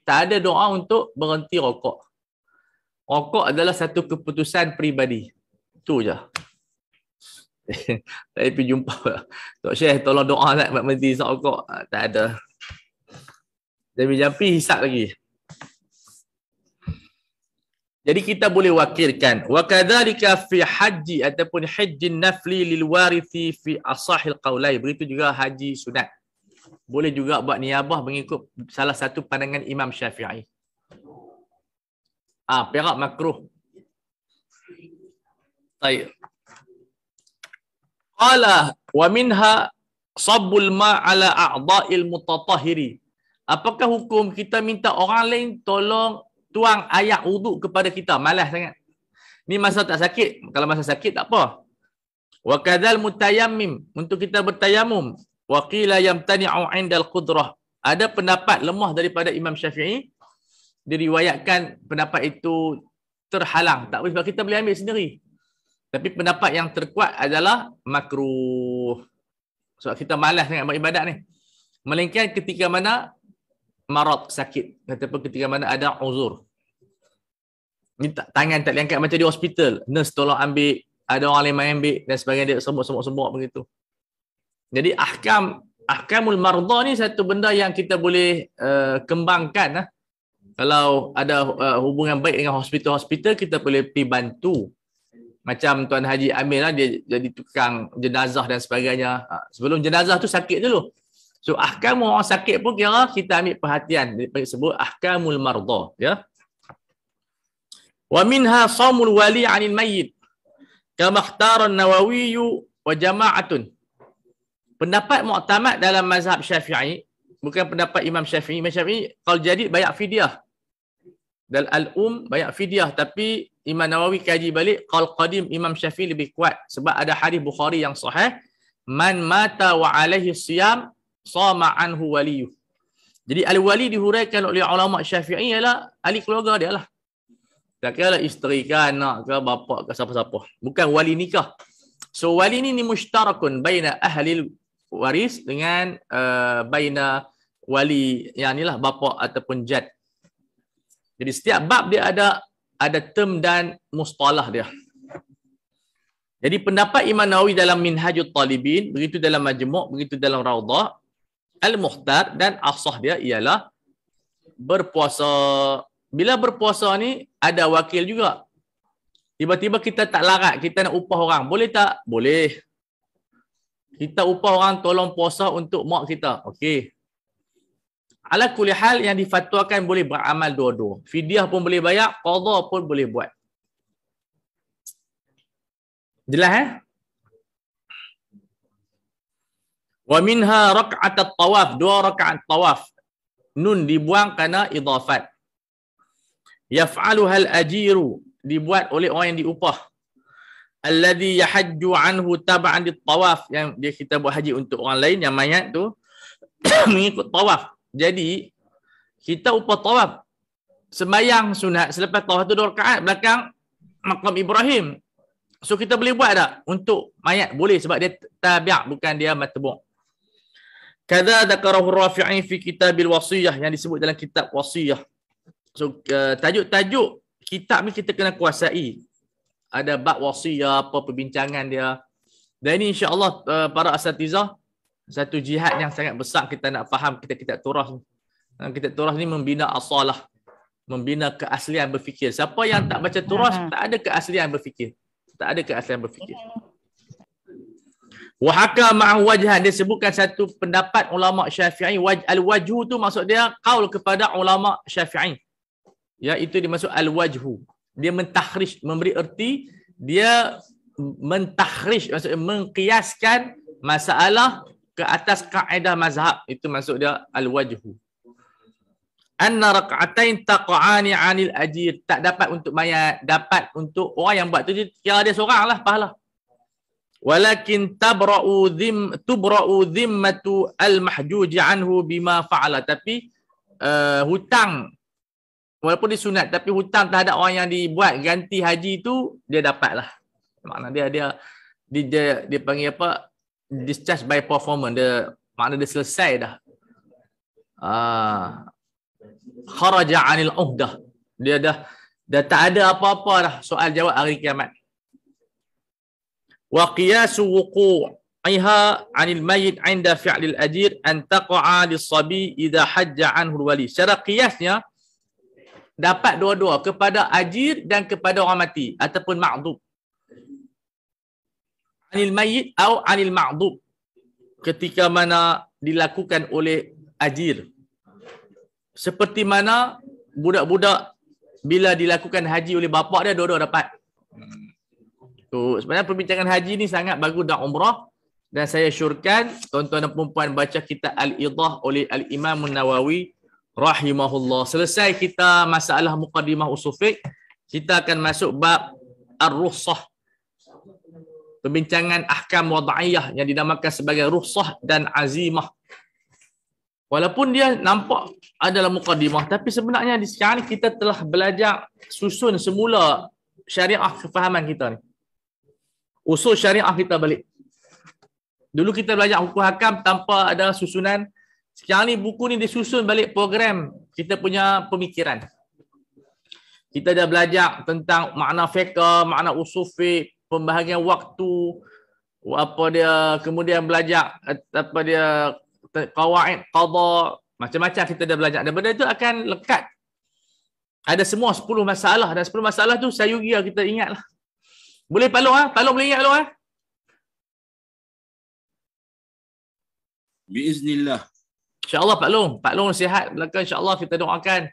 Tak ada doa untuk berhenti rokok. Rokok adalah satu keputusan peribadi. Itu je. Saya pergi jumpa Tok Syekh, tolong doa nak berhenti hisap rokok. Tak ada. Dia pergi jampi, hisap lagi. Jadi kita boleh wakilkan. Wa kadzalika fi haji ataupun hajjin nafli lil warithi fi asahil qaulai. Begitu juga haji sunat. Boleh juga buat niabah mengikut salah satu pandangan Imam Syafi'i. Perak makruh. Baik. Qala wa minha sabbul ma ala a'dha'il mutatahhiri. Apakah hukum kita minta orang lain tolong tuang air wuduk kepada kita? Malas sangat. Ni masa tak sakit. Kalau masa sakit tak apa. Wa kadzal mutayammim, untuk kita bertayamum. Wa qila yamtani'u 'indal qudrah. Ada pendapat lemah daripada Imam Syafi'i, diriwayatkan pendapat itu terhalang. Tak boleh, sebab kita boleh ambil sendiri. Tapi pendapat yang terkuat adalah makruh. Sebab kita malas sangat beribadat ni. Melainkan ketika mana marad, sakit, ataupun ketika mana ada uzur. Ni tangan tak diangkat macam di hospital. Nurse tolong ambil, ada orang lain main ambil dan sebagainya, dia semua begitu. Jadi ahkamul marda ni satu benda yang kita boleh kembangkan. Kalau ada hubungan baik dengan hospital-hospital, kita boleh pergi bantu. Macam Tuan Haji Amir lah, dia jadi tukang jenazah dan sebagainya. Sebelum jenazah tu sakit dulu. So ahkam orang sakit pun kira kita ambil perhatian. Dia sebut ahkamul marda, ya. Wa minha shaumul wali 'anil mayyit kama ikhtara an-Nawawi wa jama'atun. Pendapat muktamad dalam mazhab Syafi'i, bukan pendapat Imam Syafi'i. Imam Syafi'i kalau jadi bayar fidyah. Dan al-um bayar fidyah, tapi Imam Nawawi kaji balik, qaul qadim Imam Syafi'i lebih kuat sebab ada hadis Bukhari yang sahih, man mata wa alaihi siyam sama anhu waliyu. Jadi al-wali dihuraikan oleh ulama Syafi'i ialah ahli keluarga dia lah. Tak kira lah isteri ke, anak ke, bapa ke, siapa-siapa. Bukan wali nikah. So wali ni mushtarakun baina ahli waris dengan baina wali yang inilah bapa ataupun jad. Jadi setiap bab dia ada term dan mustalah dia. Jadi pendapat Imam Nawawi dalam Minhajut Talibin, begitu dalam Majmu', begitu dalam Raudhah, Al-Mukhtar dan asah dia ialah berpuasa. Bila berpuasa ni ada wakil juga. Tiba-tiba kita tak larat, kita nak upah orang. Boleh tak? Boleh. Kita upah orang tolong puasa untuk mak kita. Okey. Ala kulli hal yang difatwakan boleh beramal dua-dua. Fidyah pun boleh bayar, qadha pun boleh buat. Jelas Wa minha raka'at at-tawaf, 2 rakaat tawaf. Nun dibuang kerana idafat. Yaf'aluha al-ajiru, dibuat oleh orang yang diupah. Alladhi yahajju anhu tab'an dit-tawaf, yang dia kita buat haji untuk orang lain, yang mayat tu mengikut tawaf. Jadi kita upah tawaf. Sembayang sunat, selepas tawaf tu 2 rakaat belakang makam Ibrahim. So kita boleh buat tak? Untuk mayat boleh sebab dia tabi', bukan dia matbu'. Kadza dzakarahu Rafi'i fi kitabil wasiyah, yang disebut dalam kitab wasiyah. So tajuk-tajuk kitab ni kita kena kuasai. Ada bab wasiyah, apa perbincangan dia. Dan ini insya-Allah para asatizah satu jihad yang sangat besar kita nak faham kitab-kitab turas. Kitab turas ni membina asalah, membina keaslian berfikir. Siapa yang tak baca turas, tak ada keaslian berfikir. Tak ada keaslian berfikir. Wa haka ma'ahu wajhan, dia sebutkan satu pendapat ulama Syafi'i. Al-wajhu tu maksud dia qaul kepada ulama Syafi'i. Ya, itu dimaksud al-wajhu. Dia mentahrish, memberi erti, dia mentahrish, maksudnya mengkiaskan masalah ke atas kaedah mazhab. Itu maksud dia al-wajhu. Anna raka'atain taqa'ani 'anil ajir, tak dapat untuk mayat, dapat untuk orang yang buat tu, kira dia seorang lah pahala. Walakin tubra'u dhimmatu al-mahjuj anhu bima fa'ala, tapi hutang walaupun disunat, tapi hutang terhadap orang yang dibuat ganti haji tu dia dapatlah. Makna dia panggil apa? Discharge by performance. Dia makna dia selesai dah. Kharaja 'anil uhdah. Dia dah tak ada apa-apa dah soal jawab hari kiamat. Wa qiyasu wuqu'iha 'anil mayyit 'inda fi'lil ajir an taqa'a lis-sabi idza hajja 'anhu al-wali. Secara qiyasnya dapat dua-dua, kepada ajir dan kepada orang mati ataupun ma'dhub. 'Anil mayyit atau 'anil ma'dhub, ketika mana dilakukan oleh ajir. Seperti mana budak-budak bila dilakukan haji oleh bapa dia, dua-dua dapat. Sebenarnya perbincangan haji ni sangat bagus dan umrah, dan saya syorkan tuan-tuan dan puan baca kitab Al-Idah oleh Al-Imam An-Nawawi rahimahullah. Selesai kita masalah muqaddimah usul fiqh, kita akan masuk bab ar-rukhsah. Perbincangan ahkam wad'iyah yang dinamakan sebagai rukhsah dan azimah. Walaupun dia nampak adalah muqaddimah, tapi sebenarnya di sekarang ni kita telah belajar susun semula syariah kefahaman kita ni. Usul syariah kita balik. Dulu kita belajar hukum hakam tanpa ada susunan. Sekarang ni buku ni disusun balik program kita punya pemikiran. Kita dah belajar tentang makna fiqh, makna usul fiqh, pembahagian waktu, apa dia, kemudian belajar apa dia qawaid, qada, macam-macam kita dah belajar. Dan benda itu akan lekat. Ada semua 10 masalah, dan 10 masalah tu sayuria kita ingatlah. Boleh Pak Long Pak Long boleh ingat Long Biiznillah. InsyaAllah Pak Long sihat belakang, insyaAllah kita doakan.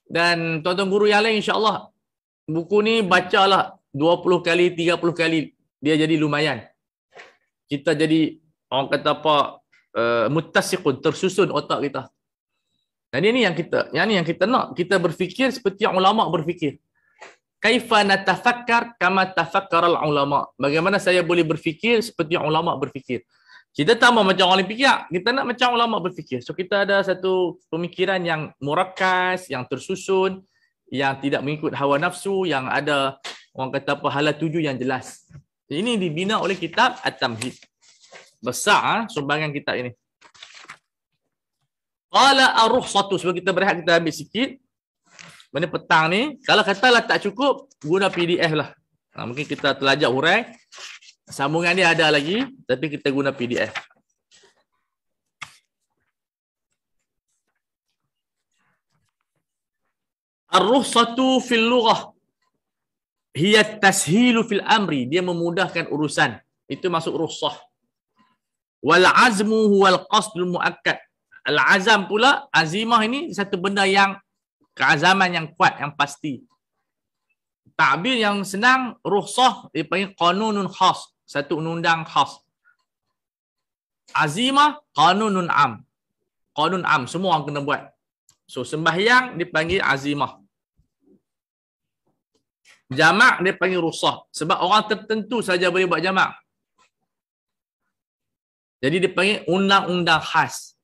Dan tuan-tuan guru yang lain insyaAllah buku ni bacalah 20 kali, 30 kali, dia jadi lumayan. Kita jadi orang kata apa, muttasiqun, tersusun otak kita. Dan ini yang kita nak, kita berfikir seperti yang ulama berfikir. Kaifa natafakkar kama tafakkara al-ulama. Bagaimana saya boleh berfikir seperti yang ulama berfikir. Kita tak mau macam orang fikir, kita nak macam ulama berfikir. So kita ada satu pemikiran yang murakkaz, yang tersusun, yang tidak mengikut hawa nafsu, yang ada orang kata apa, hala tuju yang jelas. Ini dibina oleh kitab At-Tamhid. Besar sumbangan kitab ini. Qala ar-rukhsatu, sebab kita berehat kita ambil sikit. Mana petang ni, kalau katalah tak cukup, guna PDF lah. Mungkin kita telajak hurai. Sambungan dia ada lagi, tapi kita guna PDF. Ar-rukhsatu fil lughah hiya at-tashilu fil amri, dia memudahkan urusan. Itu masuk rukhsah. Wal azmu huwal qasdul muakkad. Al azam pula, azimah ini satu benda yang keazaman yang kuat, yang pasti. Ta'bir yang senang, rukhsah dipanggil qanunun khas, satu undang khas. Azimah qanunun am. Qanun am, semua orang kena buat. So sembahyang dipanggil azimah. Jamak dipanggil rukhsah, sebab orang tertentu saja boleh buat jamak. Jadi dipanggil undang-undang khas.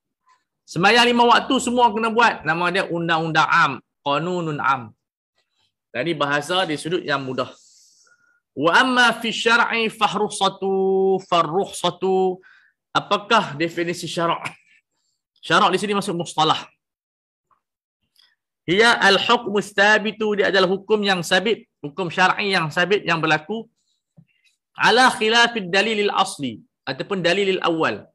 Sembahyang 5 waktu semua kena buat, nama dia undang-undang am, qanunun am. Jadi bahasa di sudut yang mudah. Wa amma fi syar'i farrukhsatu. Apakah definisi syarak? Syarak di sini masuk mustalah. Hiya al-hukmu tsabitu, dia adalah hukum yang sabit, hukum syar'i yang sabit yang berlaku ala khilafid dalilil asli ataupun dalilil awal.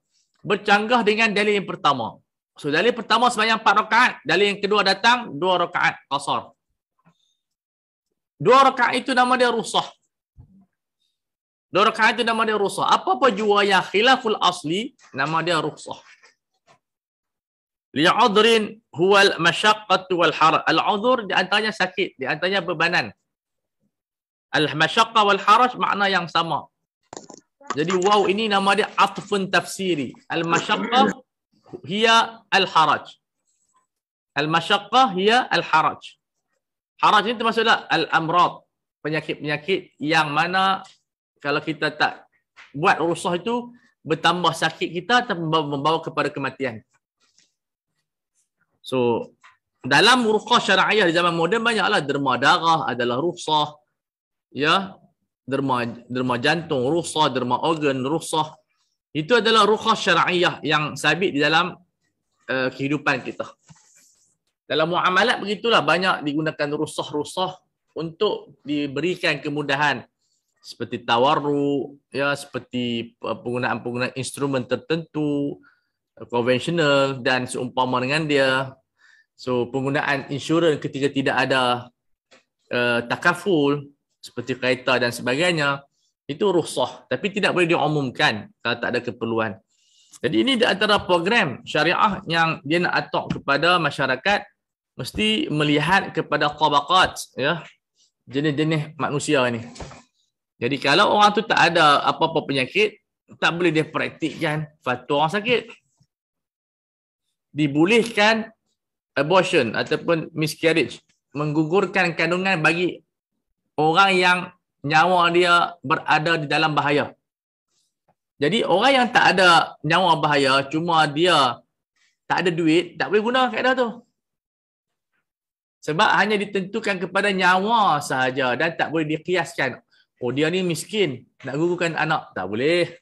Bercanggah dengan dalil yang pertama. So dalil pertama sembahyang 4 rakaat, dalil yang kedua datang 2 rakaat qasar. 2 rakaat itu nama dia rukhsah. 2 rakaat itu nama dia rukhsah. Apa-apa jua yang khilaful asli, nama dia rukhsah. Li'udhrin huwal masyaqqatu wal haraj. Al-udhur di antaranya sakit, di antaranya bebanan. Al-masyaqqa wal haraj makna yang sama. Jadi waw ini nama dia atfun tafsiri. Al-masyaqqa hiya al-haraj. Al-masyaqqa hiya al-haraj. Haraj ini termasuklah al-amrad, penyakit-penyakit yang mana kalau kita tak buat rukhsah itu bertambah sakit kita atau membawa kepada kematian. So dalam rukhsah syar'iyyah di zaman moden banyaklah derma darah adalah rukhsah, ya, derma jantung rukhsah, derma organ rukhsah. Itu adalah rukhsah syar'iyyah yang sabit di dalam kehidupan kita. Dalam muamalat begitulah, banyak digunakan rukhsah-rukhsah untuk diberikan kemudahan seperti tawarru, ya, seperti penggunaan instrumen tertentu konvensional dan seumpama dengan dia. So penggunaan insurans ketika tidak ada takaful seperti kereta dan sebagainya, itu rukhsah tapi tidak boleh diumumkan kalau tak ada keperluan. Jadi ini di antara program syariah yang dia nak atok kepada masyarakat, mesti melihat kepada tabaqat, ya, jenis-jenis manusia ni. Jadi kalau orang tu tak ada apa-apa penyakit, tak boleh dia praktikkan fatwa orang sakit. Dibolehkan abortion ataupun miscarriage, menggugurkan kandungan bagi orang yang nyawa dia berada di dalam bahaya. Jadi orang yang tak ada nyawa bahaya, cuma dia tak ada duit, tak boleh guna kaedah tu. Sebab hanya ditentukan kepada nyawa sahaja dan tak boleh dikiaskan. Oh dia ni miskin, nak gugurkan anak, tak boleh.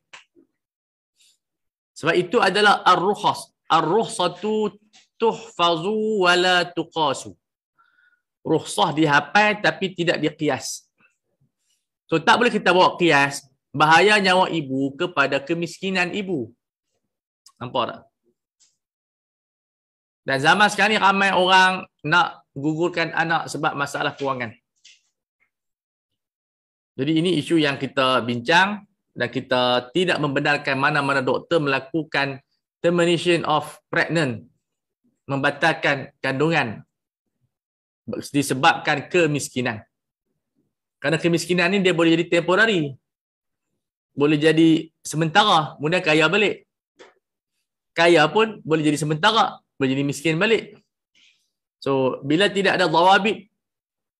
Sebab itu adalah ar-rukhas. Ar-rukhsatu tuhfazu wala tuqasu. Rukhsah dihafal tapi tidak diqiyas. So tak boleh kita bawa qiyas bahaya nyawa ibu kepada kemiskinan ibu. Nampak tak? Dan zaman sekarang ni ramai orang nak gugurkan anak sebab masalah kewangan. Jadi ini isu yang kita bincang dan kita tidak membenarkan mana-mana doktor melakukan termination of pregnant, membatalkan kandungan disebabkan kemiskinan. Kerana kemiskinan ni dia boleh jadi temporary, boleh jadi sementara, kemudian kaya balik. Kaya pun boleh jadi sementara, boleh jadi miskin balik. So bila tidak ada dhawabit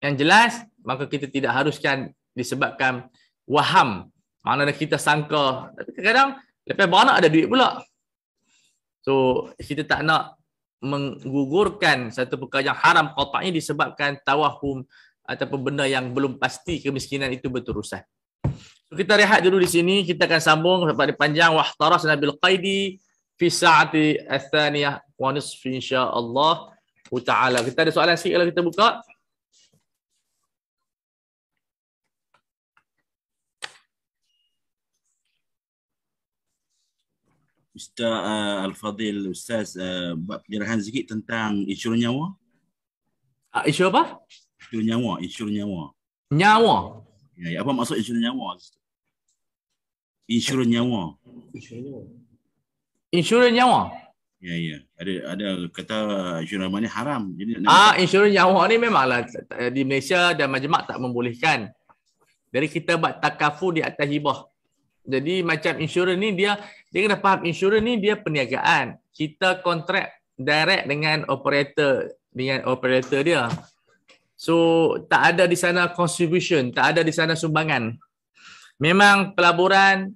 yang jelas, maka kita tidak haruskan disebabkan waham. Maknanya kita sangka, tapi kadang-kadang lepas beranak ada duit pula. So kita tak nak menggugurkan satu perkara yang haram qat'i disebabkan tawahum ataupun benda yang belum pasti kemiskinan itu berterusan. So, kita rehat dulu di sini, kita akan sambung pada panjang wahtarasna bil qaidi fi sa'ati ats-tsaniyah wa nisfi insyaallah taala. Kita ada soalan sikit kalau kita buka. Ustaz Al-Fadhil, Ustaz buat penjelasan sikit tentang insurans nyawa. Isu apa? Insurans nyawa. Nyawa. Ya, apa maksud insurans nyawa? Insurans nyawa. Insurans nyawa. Ya. Ada kata insurans nyawa ni haram. Jadi insurans nyawa ni memanglah di Malaysia dan majlis tak membolehkan. Dari kita buat takaful di atas hibah. Jadi macam insurans ni dia kena faham, insurans ni dia perniagaan. Kita kontrak direct dengan operator dia. So tak ada di sana contribution, tak ada di sana sumbangan. Memang pelaburan,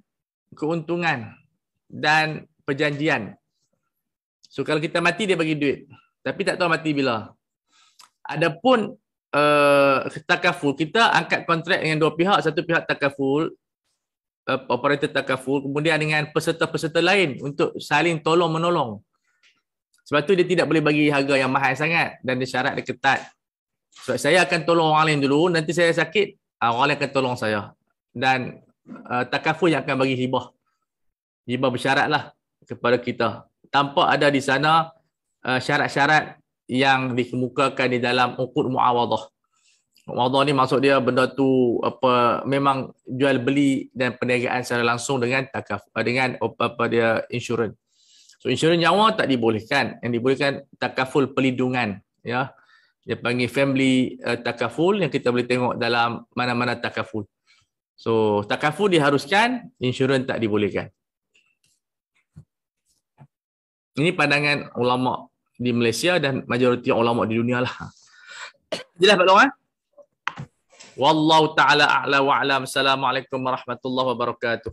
keuntungan dan perjanjian. So kalau kita mati dia bagi duit, tapi tak tahu mati bila. Adapun takaful, kita angkat kontrak dengan dua pihak, satu pihak takaful, operator takaful, kemudian dengan peserta-peserta lain untuk saling tolong-menolong. Sebab tu dia tidak boleh bagi harga yang mahal sangat dan dia syarat dia ketat. Sebab saya akan tolong orang lain dulu, nanti saya sakit, orang lain akan tolong saya. Dan takaful yang akan bagi hibah. Hibah bersyaratlah kepada kita. Tanpa ada di sana syarat-syarat yang dikemukakan di dalam uqud muawadhah. Muawadhah ni maksud dia benda tu memang jual beli dan perniagaan secara langsung dengan dengan dia insurans. So insurans nyawa tak dibolehkan. Yang dibolehkan takaful pelindungan, ya. Dia panggil family takaful yang kita boleh tengok dalam mana-mana takaful. So takaful diharuskan, insurans tak dibolehkan. Ini pandangan ulama di Malaysia dan majoriti ulama di dunia lah. Jelas Pak Long? Wallahu ta'ala a'la wa a'lam. Assalamualaikum warahmatullahi wabarakatuh.